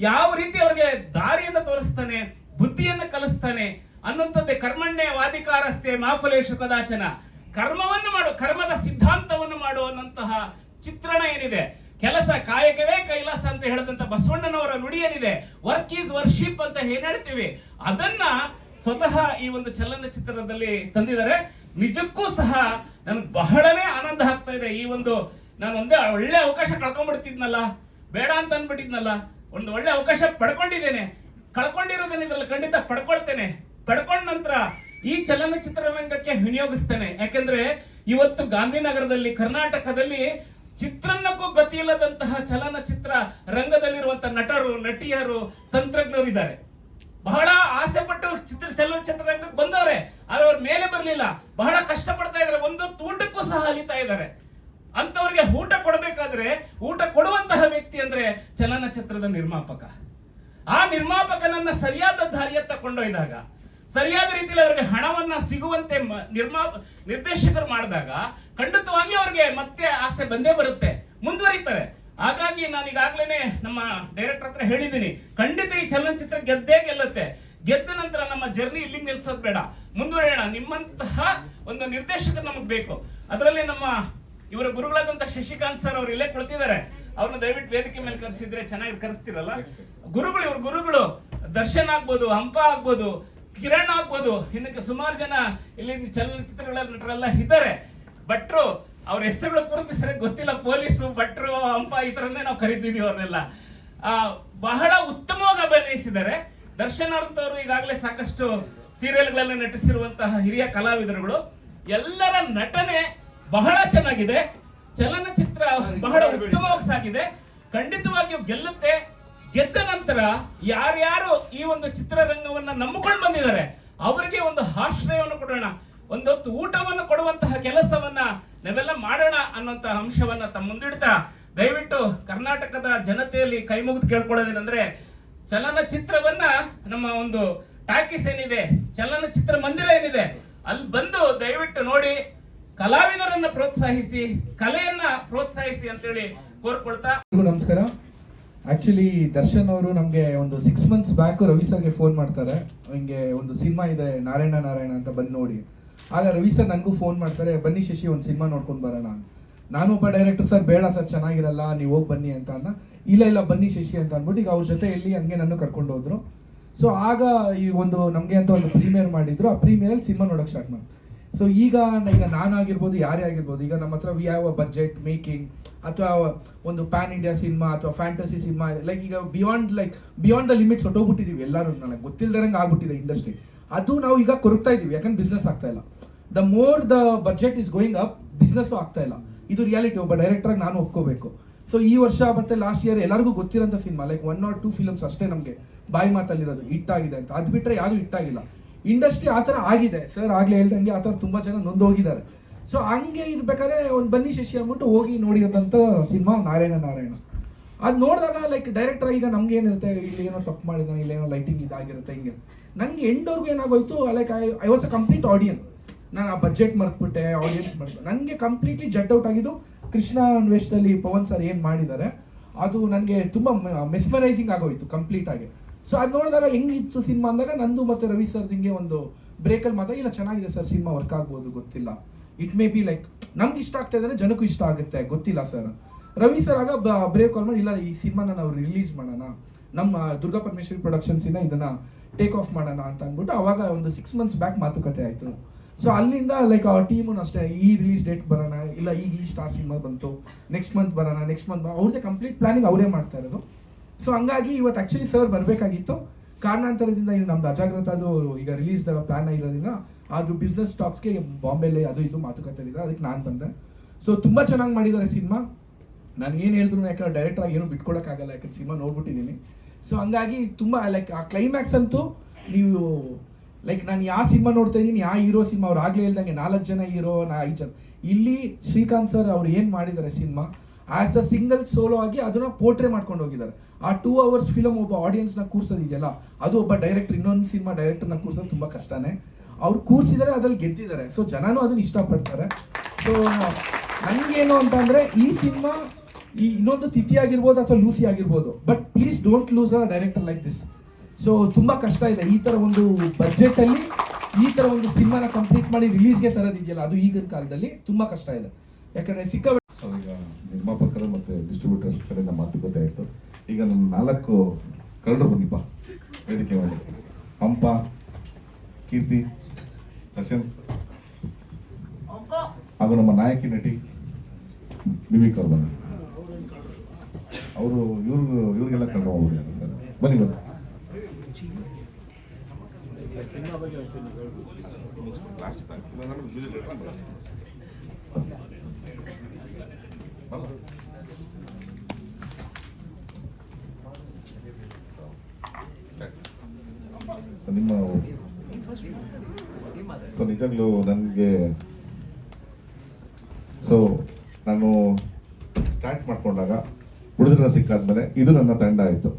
ಯಾವ ರೀತಿ ಅವ್ರಿಗೆ ದಾರಿಯನ್ನು ತೋರಿಸ್ತಾನೆ, ಬುದ್ಧಿಯನ್ನು ಕಲಿಸ್ತಾನೆ ಅನ್ನುವಂಥದ್ದೇ. ಕರ್ಮಣ್ಯ ವಾದಿಕಾರಸ್ತೆ ಮಾಫಲೇಶು ಕದಾಚನ, ಕರ್ಮವನ್ನು ಮಾಡು, ಕರ್ಮದ ಸಿದ್ಧಾಂತವನ್ನು ಮಾಡುವಂತಹ ಚಿತ್ರಣ ಏನಿದೆ. ಕೆಲಸ ಕಾಯಕವೇ ಕೈಲಾಸ ಅಂತ ಹೇಳಿದಂತ ಬಸವಣ್ಣನವರ ನುಡಿ ಏನಿದೆ, ವರ್ಕ್ ಈಸ್ ವರ್ಷಿಪ್ ಅಂತ ಏನ್ ಹೇಳ್ತೀವಿ, ಅದನ್ನ ಸ್ವತಃ ಈ ಒಂದು ಚಲನಚಿತ್ರದಲ್ಲಿ ತಂದಿದ್ದಾರೆ. ನಿಜಕ್ಕೂ ಸಹ ನನಗೆ ಬಹಳನೇ ಆನಂದ ಆಗ್ತಾ ಇದೆ. ಈ ಒಂದು ನಾನು ಒಂದೇ ಒಳ್ಳೆ ಅವಕಾಶ ಕಳ್ಕೊಂಡ್ಬಿಡ್ತಿದ್ನಲ್ಲ, ಬೇಡ ಅಂತ ಅನ್ಬಿಟ್ಟಿದ್ನಲ್ಲ, ಒಂದು ಒಳ್ಳೆ ಅವಕಾಶ ಪಡ್ಕೊಂಡಿದ್ದೇನೆ. ಕಳ್ಕೊಂಡಿರೋದನ್ನ ಇದ್ರಲ್ಲಿ ಖಂಡಿತ ಪಡ್ಕೊಂಡ ನಂತರ ಈ ಚಲನಚಿತ್ರರಂಗಕ್ಕೆ ವಿನಿಯೋಗಿಸ್ತೇನೆ. ಯಾಕೆಂದ್ರೆ ಇವತ್ತು ಗಾಂಧಿನಗರದಲ್ಲಿ, ಕರ್ನಾಟಕದಲ್ಲಿ ಚಿತ್ರನ್ನಕ್ಕೂ ಗತಿ ಇಲ್ಲದಂತಹ ಚಲನಚಿತ್ರ ರಂಗದಲ್ಲಿರುವಂತಹ ನಟರು, ನಟಿಯರು, ತಂತ್ರಜ್ಞರು ಇದ್ದಾರೆ. ಬಹಳ ಆಸೆ ಪಟ್ಟು ಚಲನಚಿತ್ರ ರಂಗಕ್ಕೆ ಬಂದವ್ರೆ, ಆದ್ರೆ ಅವ್ರ ಮೇಲೆ ಬರಲಿಲ್ಲ, ಬಹಳ ಕಷ್ಟ ಪಡ್ತಾ ಇದ್ದಾರೆ, ಒಂದು ಊಟಕ್ಕೂ ಸಹ ಅಲಿತಾ ಇದ್ದಾರೆ. ಅಂತವ್ರಿಗೆ ಊಟ ಕೊಡಬೇಕಾದ್ರೆ ಊಟ ಕೊಡುವಂತಹ ವ್ಯಕ್ತಿ ಅಂದ್ರೆ ಚಲನಚಿತ್ರದ ನಿರ್ಮಾಪಕ. ಆ ನಿರ್ಮಾಪಕನನ್ನ ಸರಿಯಾದ ದಾರಿಯತ್ತ ಕೊಂಡೊಯ್ದಾಗ, ಸರಿಯಾದ ರೀತಿಯಲ್ಲಿ ಅವರಿಗೆ ಹಣವನ್ನ ಸಿಗುವಂತೆ ನಿರ್ದೇಶಕರು ಮಾಡಿದಾಗ ಖಂಡಿತವಾಗಿ ಅವ್ರಿಗೆ ಮತ್ತೆ ಆಸೆ ಬಂದೇ ಬರುತ್ತೆ, ಮುಂದುವರಿತಾರೆ. ಹಾಗಾಗಿ ನಾನು ಈಗಾಗಲೇ ನಮ್ಮ ಡೈರೆಕ್ಟರ್ ಹತ್ರ ಹೇಳಿದ್ದೀನಿ, ಖಂಡಿತ ಈ ಚಲನಚಿತ್ರ ಗೆಲ್ಲುತ್ತೆ. ಗೆದ್ದ ನಂತರ ನಮ್ಮ ಜರ್ನಿ ಇಲ್ಲಿ ನಿಲ್ಸೋದು ಬೇಡ, ಮುಂದುವರಿಯೋಣ. ನಿಮ್ಮಂತಹ ಒಂದು ನಿರ್ದೇಶಕರು ನಮಗ್ ಬೇಕು. ಅದರಲ್ಲಿ ನಮ್ಮ ಇವರ ಗುರುಗಳಾದಂತ ಶಶಿಕಾಂತ್ ಸರ್ ಅವ್ರು ಇಲ್ಲೇ ಕುಳಿತಿದ್ದಾರೆ. ಅವ್ರನ್ನ ದಯವಿಟ್ಟು ವೇದಿಕೆ ಮೇಲೆ ಕರೆಸಿದ್ರೆ ಚೆನ್ನಾಗಿ ಕರೆಸ್ತಿರಲ್ಲ. ಇವ್ರ ಗುರುಗಳು ದರ್ಶನ್ ಆಗ್ಬೋದು, ಹಂಪ ಆಗ್ಬೋದು, ಕಿರಣ್ ಆಗ್ಬೋದು, ಇನ್ನಕ್ಕೆ ಸುಮಾರು ಜನ ಇಲ್ಲಿ ಚಲನಚಿತ್ರಗಳ ನಟರೆಲ್ಲ ಇದ್ದಾರೆ. ಭಟ್ರು, ಅವ್ರ ಹೆಸರುಗಳು ಪೂರ್ತಿ ಸರಿ ಗೊತ್ತಿಲ್ಲ, ಪೊಲೀಸು, ಭಟ್ರು, ಹಂಪ ಈ ತರನೇ ನಾವು ಕರೀತಿದೀವಿ ಅವ್ರನ್ನೆಲ್ಲ. ಬಹಳ ಉತ್ತಮವಾಗಿ ಅಭಿನಯಿಸಿದ್ದಾರೆ. ದರ್ಶನ್ ಅವ್ರವರು ಈಗಾಗಲೇ ಸಾಕಷ್ಟು ಸೀರಿಯಲ್ಗಳಲ್ಲಿ ನಟಿಸಿರುವಂತಹ ಹಿರಿಯ ಕಲಾವಿದರುಗಳು. ಎಲ್ಲರ ನಟನೆ ಬಹಳ ಚೆನ್ನಾಗಿದೆ. ಚಲನಚಿತ್ರ ಬಹಳ ಉತ್ತಮವಾಗಿ ಸಾಗಿದೆ. ಖಂಡಿತವಾಗಿಯೂ ಗೆಲ್ಲುತ್ತೆ. ಗೆದ್ದ ನಂತರ ಯಾರ್ಯಾರು ಈ ಒಂದು ಚಿತ್ರರಂಗವನ್ನ ನಂಬಿಕೊಂಡು ಬಂದಿದ್ದಾರೆ ಅವರಿಗೆ ಒಂದು ಆಶ್ರಯವನ್ನು ಕೊಡೋಣ, ಒಂದೊತ್ತು ಊಟವನ್ನು ಕೊಡುವಂತಹ ಕೆಲಸವನ್ನ ನಾವೆಲ್ಲ ಮಾಡೋಣ ಅನ್ನುವಂತಹ ಅಂಶವನ್ನ ತಮ್ಮ ಮುಂದಿಡ್ತಾ, ದಯವಿಟ್ಟು ಕರ್ನಾಟಕದ ಜನತೆಯಲ್ಲಿ ಕೈ ಮುಗಿದು ಕೇಳ್ಕೊಳ್ಳೋದೇನೆಂದ್ರೆ, ಚಲನಚಿತ್ರವನ್ನ ನಮ್ಮ ಒಂದು ಟಾಕೀಸ್ ಏನಿದೆ, ಚಲನಚಿತ್ರ ಮಂದಿರ ಏನಿದೆ, ಅಲ್ಲಿ ಬಂದು ದಯವಿಟ್ಟು ನೋಡಿ, ಕಲಾವಿದರನ್ನ ಪ್ರೋತ್ಸಾಹಿಸಿ, ಕಲೆಯನ್ನ ಪ್ರೋತ್ಸಾಹಿಸಿ ಅಂತೇಳಿ ಕೋರ್ಕೊಳ್ತಾ. ನಮಸ್ಕಾರ. ಆ್ಯಕ್ಚುಲಿ ದರ್ಶನ್ ಅವರು ನಮಗೆ ಒಂದು 6 months ಬ್ಯಾಕ್ ರವಿ ಸರ್ಗೆ ಫೋನ್ ಮಾಡ್ತಾರೆ, ಹಿಂಗೆ ಒಂದು ಸಿನಿಮಾ ಇದೆ ನಾರಾಯಣ ನಾರಾಯಣ ಅಂತ ಬಂದು ನೋಡಿ. ಆಗ ರವಿ ಸರ್ ನನಗೂ ಫೋನ್ ಮಾಡ್ತಾರೆ, ಬನ್ನಿ ಶಶಿ ಒಂದು ಸಿನಿಮಾ ನೋಡ್ಕೊಂಡು ಬರೋಣ. ನಾನು ಒಬ್ಬ ಡೈರೆಕ್ಟರ್, ಸರ್ ಬೇಡ ಸರ್ ಚೆನ್ನಾಗಿರಲ್ಲ ನೀವು ಹೋಗಿ ಬನ್ನಿ ಅಂತ ಅನ್ನ. ಇಲ್ಲ ಬನ್ನಿ ಶಶಿ ಅಂತ ಅಂದ್ಬಿಟ್ಟು ಈಗ ಅವ್ರ ಜೊತೆ ಎಲ್ಲಿ ಹಂಗೆ ನನ್ನ ಕರ್ಕೊಂಡು ಹೋದ್ರು. ಸೊ ಆಗ ಈ ಒಂದು ನಮಗೆ ಅಂತ ಒಂದು ಪ್ರೀಮಿಯರ್ ಮಾಡಿದ್ರು, ಆ ಪ್ರೀಮಿಯರಲ್ಲಿ ಸಿನಿಮಾ ನೋಡೋಕೆ ಸ್ಟಾರ್ಟ್ ಮಾಡಿ. ಸೊ ಈಗ ನಾನಾಗಿರ್ಬೋದು ಯಾರೇ ಆಗಿರ್ಬೋದು, ಈಗ ನಮ್ಮ ಹತ್ರ we have a budget making ಅಥವಾ ಒಂದು ಪ್ಯಾನ್ ಇಂಡಿಯಾ ಸಿನಿಮಾ ಅಥವಾ ಫ್ಯಾಂಟಸಿ ಸಿನಿಮಾ, ಲೈಕ್ ಈಗ ಬಿಯಾಂಡ್ ದ ಲಿಮಿಟ್ಸ್ ಹೊಟ್ಟೋಗ್ಬಿಟ್ಟಿದ್ದೀವಿ ಎಲ್ಲರೂ. ನನಗೆ ಗೊತ್ತಿಲ್ದಂಗೆ ಆಗ್ಬಿಟ್ಟಿದೆ ಇಂಡಸ್ಟ್ರಿ. ಅದು ನಾವು ಈಗ ಕೊರಗ್ತಾ ಇದ್ದೀವಿ, ಯಾಕಂದ್ರೆ ಬಿಸ್ನೆಸ್ ಆಗ್ತಾ ಇಲ್ಲ. The more the budget is going up, business ಆಗ್ತಾ ಇಲ್ಲ. ಇದು ರಿಯಾಲಿಟಿ, ಒಬ್ಬ ಡೈರೆಕ್ಟರಾಗಿ ನಾನು ಒಪ್ಕೋಬೇಕು. ಸೊ ಈ ವರ್ಷ ಮತ್ತೆ ಲಾಸ್ಟ್ ಇಯರ್ ಎಲ್ಲರಿಗೂ ಗೊತ್ತಿರೋಂಥ ಸಿನಿಮಾ ಲೈಕ್ 1 or 2 ಫಿಲ್ಮ್ಸ್ ಅಷ್ಟೇ ನಮಗೆ ಬಾಯಿ ಮಾತಲ್ಲಿರೋದು ಹಿಟ್ ಆಗಿದೆ ಅಂತ. ಅದು ಬಿಟ್ಟರೆ ಯಾವುದು ಹಿಟ್ ಆಗಿಲ್ಲ. ಇಂಡಸ್ಟ್ರಿ ಆ ಥರ ಆಗಿದೆ ಸರ್, ಆಗಲೇ ಹೇಳ್ದಂಗೆ ಆ ಥರ ತುಂಬ ಜನ ನೊಂದೋಗಿದ್ದಾರೆ. ಸೊ ಹಂಗೆ ಇರ್ಬೇಕಾದ್ರೆ ಒಂದು ಬನ್ನಿ ಶಶಿ ಅಂದ್ಬಿಟ್ಟು ಹೋಗಿ ನೋಡಿರೋದಂಥ ಸಿನಿಮಾ ನಾರಾಯಣ ನಾರಾಯಣ. ಅದು ನೋಡಿದಾಗ ಲೈಕ್ ಡೈರೆಕ್ಟರ್ ಈಗ ನಮ್ಗೆ ಏನಿರುತ್ತೆ, ಇಲ್ಲಿ ಏನೋ ತಪ್ಪು ಮಾಡಿದಾನೆ, ಇಲ್ಲೇನೋ ಲೈಟಿಂಗ್ ಇದಾಗಿರುತ್ತೆ ಹಿಂಗೆ. ನನಗೆ ಎಂಡವ್ರಿಗೂ ಏನಾಗೋಯ್ತು, like I was a complete audience. ನಾನು ಆ ಬಜೆಟ್ ಮರೆತುಬಿಟ್ಟೆ, ಆಡಿಯನ್ಸ್ ಮರೆತು ನನಗೆ ಕಂಪ್ಲೀಟ್ಲಿ ಜಡ್ ಔಟ್ ಆಗಿದ್ದು ಕೃಷ್ಣ ವೇಷದಲ್ಲಿ ಪವನ್ ಸರ್ ಏನು ಮಾಡಿದ್ದಾರೆ ಅದು ನನಗೆ ತುಂಬ ಮೆಸ್ಮರೈಸಿಂಗ್ ಆಗೋಯ್ತು ಕಂಪ್ಲೀಟ್ ಆಗಿ. ಸೊ ಅದು ನೋಡಿದಾಗ ಹೆಂಗಿತ್ತು ಸಿನಿಮಾ ಅಂದಾಗ ನಂದು ಮತ್ತು ರವಿ ಸರ್ದು ಹಿಂಗೆ ಒಂದು ಬ್ರೇಕಲ್ಲಿ ಮಾತ್ರ ಇಲ್ಲ ಚೆನ್ನಾಗಿದೆ ಸರ್, ಸಿನಿಮಾ ವರ್ಕ್ ಆಗ್ಬೋದು ಗೊತ್ತಿಲ್ಲ, ಇಟ್ ಮೇ ಬಿ ಲೈಕ್ ನಮ್ಗೆ ಇಷ್ಟ ಆಗ್ತಾ ಇದ್ದಾರೆ ಜನಕ್ಕೂ ಇಷ್ಟ ಆಗುತ್ತೆ ಗೊತ್ತಿಲ್ಲ ಸರ್. ರವಿ ಸರ್ ಆಗ ಬ್ರೇಕ್ ಕಾಲ್ ಮಾಡಿ, ಇಲ್ಲ ಈ ಸಿನಿಮಾನ ನಾವು ರಿಲೀಸ್ ಮಾಡೋಣ, ನಮ್ಮ ದುರ್ಗಾ ಪರಮೇಶ್ವರಿ ಪ್ರೊಡಕ್ಷನ್ಸಿಂದ ಇದನ್ನು ಟೇಕ್ ಆಫ್ ಮಾಡೋಣ ಅಂತ ಅಂದ್ಬಿಟ್ಟು ಅವಾಗ ಒಂದು 6 months ಬ್ಯಾಕ್ ಮಾತುಕತೆ ಆಯಿತು. ಸೊ ಅಲ್ಲಿಂದ ಲೈಕ್ ಆ ಟೀಮು ಅಷ್ಟೇ, ಈ ರಿಲೀಸ್ ಡೇಟ್ ಬರೋಣ, ಇಲ್ಲ ಈಗ ಈ ಸ್ಟಾರ್ ಸಿನಿಮಾ ಬಂತು, ನೆಕ್ಸ್ಟ್ ಮಂತ್ ಬರೋಣ, ಅವ್ರದ್ದೇ ಕಂಪ್ಲೀಟ್ ಪ್ಲಾನಿಂಗ್ ಅವರೇ ಮಾಡ್ತಾ ಇರೋದು. ಸೊ ಹಂಗಾಗಿ ಇವತ್ತು ಆ್ಯಕ್ಚುಲಿ ಸರ್ ಬರಬೇಕಾಗಿತ್ತು, ಕಾರಣಾಂತರದಿಂದ ಇದು ನಮ್ದು ಅಜಾಗ್ರತದು ಈಗ ರಿಲೀಸ್ ಪ್ಲಾನ್ ಇರೋದ್ರಿಂದ ಅದು ಬಿಸ್ನೆಸ್ ಸ್ಟಾಕ್ಸ್ಗೆ ಬಾಂಬೆಲಿ ಅದು ಇದು ಮಾತುಕತೆ ಇದೆ, ಅದಕ್ಕೆ ನಾನು ಬಂದೆ. ಸೊ ತುಂಬ ಚೆನ್ನಾಗಿ ಮಾಡಿದ್ದಾರೆ ಸಿನಿಮಾ. ನಾನು ಏನು ಹೇಳಿದ್ರು ಯಾಕಂದ್ರೆ ಡೈರೆಕ್ಟ್ರಾಗಿ ಏನೂ ಬಿಟ್ಕೊಡೋಕ್ಕಾಗಲ್ಲ, ಯಾಕಂದ್ರೆ ಸಿನಿಮಾ ನೋಡ್ಬಿಟ್ಟಿದ್ದೀನಿ. ಸೊ ಹಂಗಾಗಿ ತುಂಬ ಲೈಕ್ ಆ ಕ್ಲೈಮ್ಯಾಕ್ಸ್ ಅಂತೂ ನೀವು ಲೈಕ್ ನಾನು ಯಾವ ಸಿನಿಮಾ ನೋಡ್ತಾ ಇದ್ದೀನಿ, ಯಾವ ಹೀರೋ ಸಿನಿಮಾ ಅವ್ರು ಆಗಲೇ ಹೇಳ್ದಂಗೆ 4 ಜನ ಹೀರೋ 5 ಜನ. ಇಲ್ಲಿ ಶ್ರೀಕಾಂತ್ ಸರ್ ಅವ್ರು ಏನು ಮಾಡಿದ್ದಾರೆ cinema as a single solo ಆಗಿ ಅದನ್ನ ಪೋರ್ಟ್ರೇ ಮಾಡ್ಕೊಂಡು ಹೋಗಿದ್ದಾರೆ. ಆ 2 hours ಫಿಲಮ್ ಒಬ್ಬ ಆಡಿಯನ್ಸ್ನ ಕೂರ್ಸೋದಿದೆಯಲ್ಲ, ಅದು ಒಬ್ಬ ಡೈರೆಕ್ಟರ್ ಇನ್ನೊಂದು ಸಿನಿಮಾ ಡೈರೆಕ್ಟರ್ನ ಕೂರ್ಸೋದು ತುಂಬ ಕಷ್ಟನೇ. ಅವ್ರು ಕೂರಿಸಿದ್ದಾರೆ, ಅದ್ರಲ್ಲಿ ಗೆದ್ದಿದ್ದಾರೆ. ಸೊ ಜನನೂ ಅದನ್ನ ಇಷ್ಟಪಡ್ತಾರೆ. ಸೊ ನನಗೇನು ಅಂತ ಅಂದರೆ ಈ ಸಿನಿಮಾ ಈ ಇನ್ನೊಂದು ತಿಥಿ ಆಗಿರ್ಬೋದು ಅಥವಾ ಲೂಸಿ ಆಗಿರ್ಬೋದು, but please don't lose a director like this. So ತುಂಬ ಕಷ್ಟ ಇದೆ ಈ ಥರ ಒಂದು ಬಜೆಟಲ್ಲಿ ಈ ಥರ ಒಂದು ಸಿನಿಮಾನ ಕಂಪ್ಲೀಟ್ ಮಾಡಿ ರಿಲೀಸ್ಗೆ ತರೋದಿದೆಯಲ್ಲ, ಅದು ಈಗಿನ ಕಾಲದಲ್ಲಿ ತುಂಬ ಕಷ್ಟ ಇದೆ. ಯಾಕಂದರೆ ಸೊ ಈಗ ನಿರ್ಮಾಪಕರು ಮತ್ತು ಡಿಸ್ಟ್ರಿಬ್ಯೂಟರ್ ಕಡೆಯಿಂದ ಮಾತುಕತೆ ಆಯಿತು. ಈಗ ನಮ್ಮ 4 ಕಳ್ಳರು ಬನ್ನಿಪ್ಪ ವೇದಿಕೆ ಮಾಡಿ. ಹಂಪ, ಕೀರ್ತಿ, ದರ್ಶನ್ ಹಾಗೂ ನಮ್ಮ ನಾಯಕಿ ನಟಿ ಬಿಬಿಕ್ ಅವ್ರು ಬನ್ನಿ. ಅವರು ಇವ್ರಿಗೆಲ್ಲ ಕಳ್ಕೊಂಡು ಹೋಗ್ಬಿಟ್ಟಿದ್ದಾರೆ ಸರ್. ಬನ್ನಿ ಬನ್ನಿ. ಸೊ ನಿಮ್ಮ ನಿಜವಾಗ್ಲೂ ನನಗೆ ನಾನು ಸ್ಟಾರ್ಟ್ ಮಾಡ್ಕೊಂಡಾಗ ಹುಡುಗರ ಸಿಕ್ಕಾದ್ಮೇಲೆ ಇದು ನನ್ನ ತಂಡ ಆಯಿತು.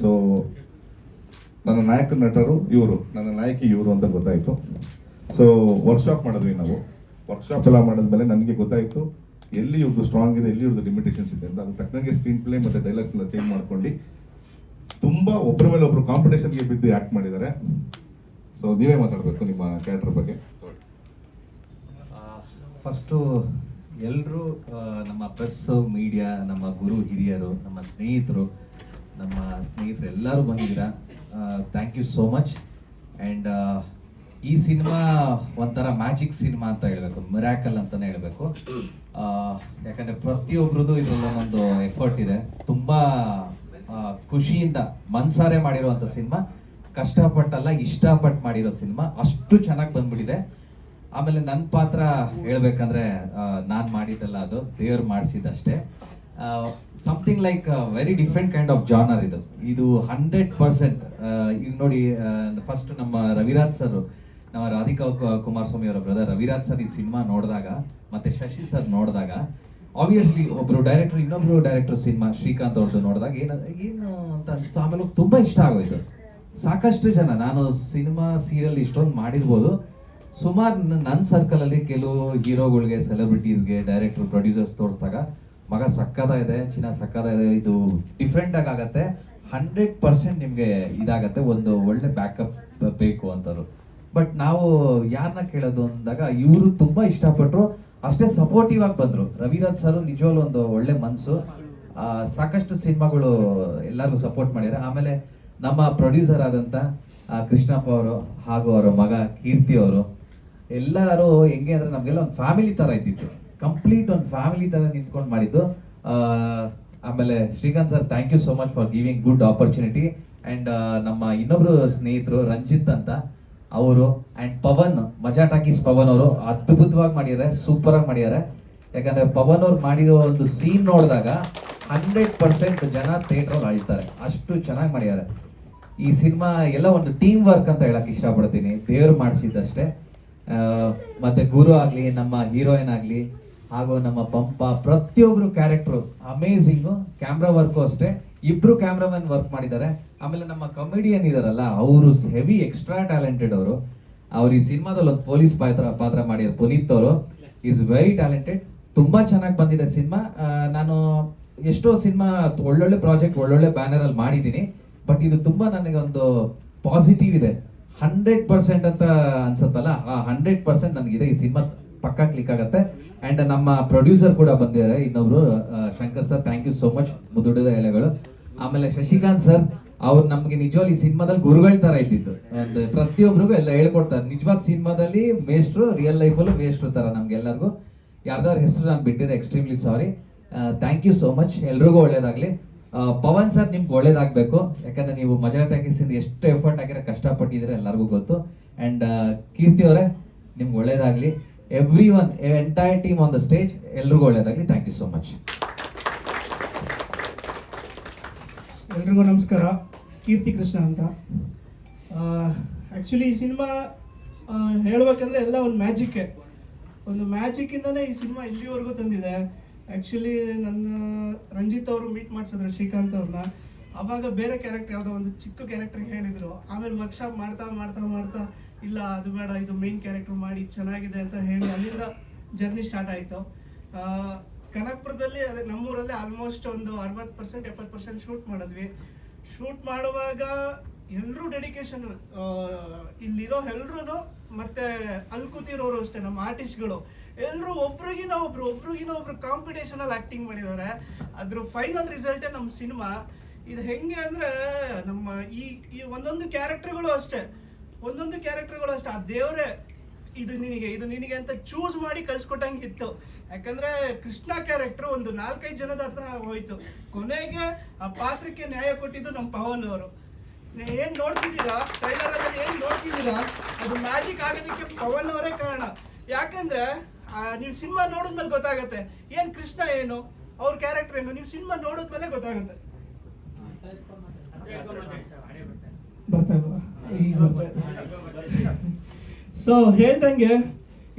ಸೊ ನನ್ನ ನಾಯಕ ನಟರು ಇವರು, ನನ್ನ ನಾಯಕಿ ಇವರು ಅಂತ ಗೊತ್ತಾಯಿತು. ಸೊ ವರ್ಕ್ಶಾಪ್ ಮಾಡಿದ್ವಿ ನಾವು. ವರ್ಕ್ಶಾಪ್ ಎಲ್ಲ ಮಾಡಿದ್ಮೇಲೆ ನನಗೆ ಗೊತ್ತಾಯಿತು ಎಲ್ಲಿ ಇವ್ರದ್ದು ಸ್ಟ್ರಾಂಗ್ ಇದೆ, ಎಲ್ಲಿ ಇವ್ರದ್ದು ಲಿಮಿಟೇಷನ್ಸ್ ಇದೆ ಅಂತ. ಅದು ತಕ್ಕಂಗೆ ಸ್ಕ್ರೀನ್ ಪ್ಲೇ ಮತ್ತು ಡೈಲಾಗ್ಸ್ ಎಲ್ಲ ಚೇಂಜ್ ಮಾಡ್ಕೊಂಡು ತುಂಬ ಒಬ್ಬರ ಮೇಲೆ ಒಬ್ಬರು ಕಾಂಪಿಟೇಷನ್ಗೆ ಬಿದ್ದು ಆ್ಯಕ್ಟ್ ಮಾಡಿದ್ದಾರೆ. ಸೊ ನೀವೇ ಮಾತಾಡಬೇಕು ನಿಮ್ಮ ಕ್ಯಾರೆಕ್ಟರ್ ಬಗ್ಗೆ. ಫಸ್ಟು ಎಲ್ಲರೂ ನಮ್ಮ ಪ್ರೆಸ್ ಮೀಡಿಯಾ, ನಮ್ಮ ಗುರು ಹಿರಿಯರು, ನಮ್ಮ ಸ್ನೇಹಿತರು ಎಲ್ಲರೂ ಬಂದಿದ್ದೀರಾ. Thank you so much. And ಈ ಸಿನಿಮಾ ಒಂಥರ ಮ್ಯಾಜಿಕ್ ಸಿನಿಮಾ ಅಂತ ಹೇಳಬೇಕು, ಮಿರಾಕಲ್ ಅಂತಲೇ ಹೇಳಬೇಕು. ಯಾಕಂದರೆ ಪ್ರತಿಯೊಬ್ಬರದ್ದು ಇದರಲ್ಲಿ ಒಂದು ಎಫರ್ಟ್ ಇದೆ. ತುಂಬ ಖುಷಿಯಿಂದ ಮನ್ಸಾರೆ ಮಾಡಿರುವಂಥ ಸಿನಿಮಾ, ಕಷ್ಟಪಟ್ಟಲ್ಲ ಇಷ್ಟಪಟ್ಟು ಮಾಡಿರೋ ಸಿನಿಮಾ, ಅಷ್ಟು ಚೆನ್ನಾಗಿ ಬಂದ್ಬಿಟ್ಟಿದೆ. ಆಮೇಲೆ ನನ್ನ ಪಾತ್ರ ಹೇಳ್ಬೇಕಂದ್ರೆ ನಾನು ಮಾಡಿದ್ದಲ್ಲ, ಅದು ದೇವ್ರು ಮಾಡಿಸಿದಷ್ಟೇ. Something like very different kind of genre ಇದು 100%. ಈಗ ನೋಡಿ, ಫಸ್ಟ್ ನಮ್ಮ ರವಿರಾಜ್ ಸರ್, ನಮ್ಮ ರಾಧಿಕಾ ಕುಮಾರಸ್ವಾಮಿ ಅವರ ಬ್ರದರ್ ರವಿರಾಜ್ ಸರ್ ಈ ಸಿನಿಮಾ ನೋಡಿದಾಗ ಮತ್ತೆ ಶಶಿ ಸರ್ ನೋಡಿದಾಗ, ಆಬ್ವಿಯಸ್ಲಿ ಒಬ್ರು ಡೈರೆಕ್ಟರ್ ಇನ್ನೊಬ್ರು ಡೈರೆಕ್ಟರ್ ಸಿನಿಮಾ ಶ್ರೀಕಾಂತ್ ಅವ್ರದ್ದು ನೋಡಿದಾಗ ಏನು ಅಂತ ಅನಿಸ್ತು. ಆಮೇಲೆ ತುಂಬ ಇಷ್ಟ ಆಗೋಯ್ತು. ಸಾಕಷ್ಟು ಜನ, ನಾನು ಸಿನಿಮಾ ಸೀರಿಯಲ್ ಇಷ್ಟೊಂದು ಮಾಡಿರ್ಬೋದು, ಸುಮಾರು ನನ್ನ ಸರ್ಕಲಲ್ಲಿ ಕೆಲವು ಹೀರೋಗಳಿಗೆ, ಸೆಲೆಬ್ರಿಟೀಸ್ಗೆ, ಡೈರೆಕ್ಟರ್, ಪ್ರೊಡ್ಯೂಸರ್ಸ್ ತೋರಿಸಿದಾಗ ಮಗ ಸಕ್ಕದ ಇದೆ, ಚಿನ್ನ ಸಕ್ಕದ ಇದೆ, ಇದು ಡಿಫ್ರೆಂಟ್ ಆಗಿ ಆಗತ್ತೆ, 100% ನಿಮ್ಗೆ ಇದಾಗತ್ತೆ, ಒಂದು ಒಳ್ಳೆ ಬ್ಯಾಕಪ್ ಬೇಕು ಅಂತರು. ಬಟ್ ನಾವು ಯಾರನ್ನ ಕೇಳೋದು ಅಂದಾಗ ಇವರು ತುಂಬಾ ಇಷ್ಟಪಟ್ರು, ಅಷ್ಟೇ ಸಪೋರ್ಟಿವ್ ಆಗಿ ಬಂದ್ರು. ರವಿರಾಜ್ ಸರ್ ನಿಜವಾಗ್ಲೂ ಒಂದು ಒಳ್ಳೆ ಮನ್ಸು, ಸಾಕಷ್ಟು ಸಿನಿಮಾಗಳು ಎಲ್ಲರಿಗೂ ಸಪೋರ್ಟ್ ಮಾಡಿದ್ದಾರೆ. ಆಮೇಲೆ ನಮ್ಮ ಪ್ರೊಡ್ಯೂಸರ್ ಆದಂತ ಕೃಷ್ಣಪ್ಪ ಅವರು ಹಾಗೂ ಅವರ ಮಗ ಕೀರ್ತಿ ಅವರು ಎಲ್ಲರೂ ಹೆಂಗೆ ಅಂದ್ರೆ ನಮ್ಗೆಲ್ಲ ಒಂದು ಫ್ಯಾಮಿಲಿ ತರ ಇದ್ದಿತ್ತು, ಕಂಪ್ಲೀಟ್ ಒಂದು ಫ್ಯಾಮಿಲಿ ತರ ನಿಂತ್ಕೊಂಡು ಮಾಡಿದ್ದು. ಆಮೇಲೆ Srikanth sir, thank you so much for giving good opportunity. And ನಮ್ಮ ಇನ್ನೊಬ್ರು ಸ್ನೇಹಿತರು ರಂಜಿತ್ ಅಂತ ಅವರು, ಅಂಡ್ ಪವನ್, ಮಜಾ ಟಾಕೀಸ್ ಪವನ್ ಅವರು ಅದ್ಭುತವಾಗಿ ಮಾಡಿದ್ದಾರೆ, ಸೂಪರ್ ಆಗಿ ಮಾಡಿದ್ದಾರೆ. ಯಾಕಂದ್ರೆ ಪವನ್ ಅವ್ರು ಮಾಡಿರೋ ಒಂದು ಸೀನ್ ನೋಡಿದಾಗ 100% ಜನ ಥಿಯೇಟ್ರಲ್ಲಿ ಅಳ್ತಾರೆ, ಅಷ್ಟು ಚೆನ್ನಾಗಿ ಮಾಡಿದ್ದಾರೆ. ಈ ಸಿನಿಮಾ ಎಲ್ಲ ಒಂದು ಟೀಮ್ ವರ್ಕ್ ಅಂತ ಹೇಳಕ್ ಇಷ್ಟಪಡ್ತೀನಿ, ದೇವ್ರು ಮಾಡಿಸಿದ್ದಷ್ಟೇ. ಮತ್ತೆ ಗುರು ಆಗ್ಲಿ, ನಮ್ಮ ಹೀರೋಯಿನ್ ಆಗ್ಲಿ, ಹಾಗೂ ನಮ್ಮ ಪಂಪ, ಪ್ರತಿಯೊಬ್ರು ಕ್ಯಾರೆಕ್ಟರ್ ಅಮೇಝಿಂಗು. ಕ್ಯಾಮ್ರಾ ವರ್ಕು ಅಷ್ಟೇ, ಇಬ್ರು ಕ್ಯಾಮ್ರಾಮನ್ ವರ್ಕ್ ಮಾಡಿದ್ದಾರೆ. ಆಮೇಲೆ ನಮ್ಮ ಕಾಮಿಡಿಯನ್ ಇದಾರಲ್ಲ, ಅವರು ಹೆವಿ ಎಕ್ಸ್ಟ್ರಾ ಟ್ಯಾಲೆಂಟೆಡ್ ಅವರು. ಅವ್ರು ಈ ಸಿನಿಮಾದಲ್ಲಿ ಒಂದು ಪೊಲೀಸ್ ಪಾತ್ರ ಮಾಡಿದ್ರು. ಪುನೀತ್ ಅವರು ಈಸ್ ವೆರಿ ಟ್ಯಾಲೆಂಟೆಡ್, ತುಂಬಾ ಚೆನ್ನಾಗಿ ಬಂದಿದೆ ಸಿನಿಮಾ. ನಾನು ಎಷ್ಟೋ ಸಿನಿಮಾ ಒಳ್ಳೊಳ್ಳೆ ಪ್ರಾಜೆಕ್ಟ್ ಒಳ್ಳೊಳ್ಳೆ ಬ್ಯಾನರ್ ಅಲ್ಲಿ ಮಾಡಿದ್ದೀನಿ, ಬಟ್ ಇದು ತುಂಬಾ ನನಗೆ ಒಂದು ಪಾಸಿಟಿವ್ ಇದೆ. 100% ಅಂತ ಅನ್ಸತ್ತಲ್ಲ, ಆ 100% ನನಗಿದೆ. ಈ ಸಿನಿಮಾ ಪಕ್ಕಾ ಕ್ಲಿಕ್ ಆಗತ್ತೆ. ಅಂಡ್ ನಮ್ಮ ಪ್ರೊಡ್ಯೂಸರ್ ಕೂಡ ಬಂದಿದ್ದಾರೆ ಇನ್ನೊಬ್ರು, Shankar sir, thank you so much, ಮುದುಡಿದ ಎಳೆಗಳು. ಆಮೇಲೆ ಶಶಿಕಾಂತ್ ಸರ್, ಅವ್ರು ನಮ್ಗೆ ನಿಜವಾಗ್ಲೂ ಈ ಸಿನಿಮಾದಲ್ಲಿ ಗುರುಗಳ ತರ ಇದ್ದಿತ್ತು. ಒಂದು ಪ್ರತಿಯೊಬ್ಬರಿಗೂ ಎಲ್ಲ ಹೇಳ್ಕೊಡ್ತಾರೆ. ನಿಜವಾದ ಸಿನಿಮಾದಲ್ಲಿ ಮೇಷ್ಟ್ರು, ರಿಯಲ್ ಲೈಫಲ್ಲೂ ಮೇಷ್ಟ್ರು ತರ ನಮ್ಗೆಲ್ಲರಿಗೂ. ಯಾರ್ದಾರ ಹೆಸರು ನಾನು ಬಿಟ್ಟಿದ್ರೆ extremely sorry. Thank you so much, ಎಲ್ರಿಗೂ ಒಳ್ಳೇದಾಗ್ಲಿ. ಪವನ್ ಸರ್, ನಿಮ್ಗೆ ಒಳ್ಳೇದಾಗಬೇಕು, ಯಾಕಂದ್ರೆ ನೀವು ಮಜಾ ಟಾಕೀಸ್ ಇಂದ ಎಷ್ಟು ಎಫರ್ಟ್ ಆಗಿರೋ ಕಷ್ಟಪಟ್ಟಿದ್ರೆ ಎಲ್ಲರಿಗೂ ಗೊತ್ತು. ಅಂಡ್ ಕೀರ್ತಿ ಅವರೇ, ನಿಮ್ಗೆ ಒಳ್ಳೇದಾಗ್ಲಿ. Everyone, entire team on the stage, ಎಲ್ರಿಗೂ ಒಳ್ಳೇದಾಗ್ಲಿ. Thank you so much. ಎಲ್ರಿಗೂ ನಮಸ್ಕಾರ. ಕೀರ್ತಿ ಕೃಷ್ಣ ಅಂತ. ಆ್ಯಕ್ಚುಲಿ ಈ ಸಿನಿಮಾ ಹೇಳ್ಬೇಕಂದ್ರೆ ಎಲ್ಲ ಒಂದು ಮ್ಯಾಜಿಕ್ಕೇ, ಒಂದು ಮ್ಯಾಜಿಕ್ಕಿಂದನೇ ಈ ಸಿನಿಮಾ ಇಲ್ಲಿವರೆಗೂ ತಂದಿದೆ. ಆ್ಯಕ್ಚುಲಿ ನನ್ನ ರಂಜಿತ್ ಅವರು ಮೀಟ್ ಮಾಡಿಸಿದ್ರು ಶ್ರೀಕಾಂತ್ ಅವ್ರನ್ನ. ಆವಾಗ ಬೇರೆ ಕ್ಯಾರೆಕ್ಟರ್ ಯಾವುದೋ ಒಂದು ಚಿಕ್ಕ ಕ್ಯಾರೆಕ್ಟರ್ಗೆ ಹೇಳಿದರು. ಆಮೇಲೆ ವರ್ಕ್ಶಾಪ್ ಮಾಡ್ತಾ ಮಾಡ್ತಾ ಮಾಡ್ತಾ ಇಲ್ಲ ಅದು ಬೇಡ, ಇದು ಮೇನ್ ಕ್ಯಾರೆಕ್ಟರ್ ಮಾಡಿ ಚೆನ್ನಾಗಿದೆ ಅಂತ ಹೇಳಿ ಅಲ್ಲಿಂದ ಜರ್ನಿ ಸ್ಟಾರ್ಟ್ ಆಯಿತು. ಕನಕಪುರದಲ್ಲಿ, ಅದೇ ನಮ್ಮೂರಲ್ಲೇ ಆಲ್ಮೋಸ್ಟ್ ಒಂದು 60% 70% ಶೂಟ್ ಮಾಡಿದ್ವಿ. ಶೂಟ್ ಮಾಡುವಾಗ ಎಲ್ಲರೂ ಡೆಡಿಕೇಶನ್, ಇಲ್ಲಿರೋ ಎಲ್ರೂ, ಮತ್ತೆ ಅಲ್ಲಿ ಕೂತಿರೋರು ಅಷ್ಟೇ, ನಮ್ಮ ಆರ್ಟಿಸ್ಟ್ಗಳು ಎಲ್ಲರೂ ಒಬ್ರಿಗಿನ ಒಬ್ರು ಕಾಂಪಿಟೇಷನಲ್ಲಿ ಆ್ಯಕ್ಟಿಂಗ್ ಮಾಡಿದ್ದಾರೆ. ಅದ್ರ ಫೈನಲ್ ರಿಸಲ್ಟೇ ನಮ್ಮ ಸಿನಿಮಾ. ಇದು ಹೆಂಗೆ ಅಂದರೆ, ನಮ್ಮ ಈ ಒಂದೊಂದು ಕ್ಯಾರೆಕ್ಟರ್ಗಳು ಅಷ್ಟೇ, ಆ ದೇವರೇ ಇದು ನಿನಗೆ ಅಂತ ಚೂಸ್ ಮಾಡಿ ಕಳ್ಸಿಕೊಟ್ಟಂಗಿತ್ತು. ಯಾಕಂದ್ರೆ ಕೃಷ್ಣ ಕ್ಯಾರೆಕ್ಟರ್ ಒಂದು 4-5 ಜನದ ಹತ್ರ ಹೋಯ್ತು. ಕೊನೆಗೆ ಆ ಪಾತ್ರಕ್ಕೆ ನ್ಯಾಯ ಕೊಟ್ಟಿದ್ದು ನಮ್ಮ ಪವನ್ ಅವರು. ಏನ್ ನೋಡ್ತಿದ್ದೀರಾ ಟ್ರೈಲರ್ ಅಲ್ಲಿ, ಏನ್ ನೋಡ್ತಿದ್ದೀರಾ, ಅದು ಮ್ಯಾಜಿಕ್ ಆಗೋದಕ್ಕೆ ಪವನ್ ಅವರೇ ಕಾರಣ. ಯಾಕಂದ್ರೆ ನೀವು ಸಿನಿಮಾ ನೋಡಿದ್ಮೇಲೆ ಗೊತ್ತಾಗತ್ತೆ ಏನ್ ಕೃಷ್ಣ ಏನು, ಅವ್ರ ಕ್ಯಾರೆಕ್ಟರ್ ಏನು, ನೀವು ಸಿನಿಮಾ ನೋಡಿದ್ಮೇಲೆ ಗೊತ್ತಾಗುತ್ತೆ. ಸೊ ಹೇಳ್ದಂಗೆ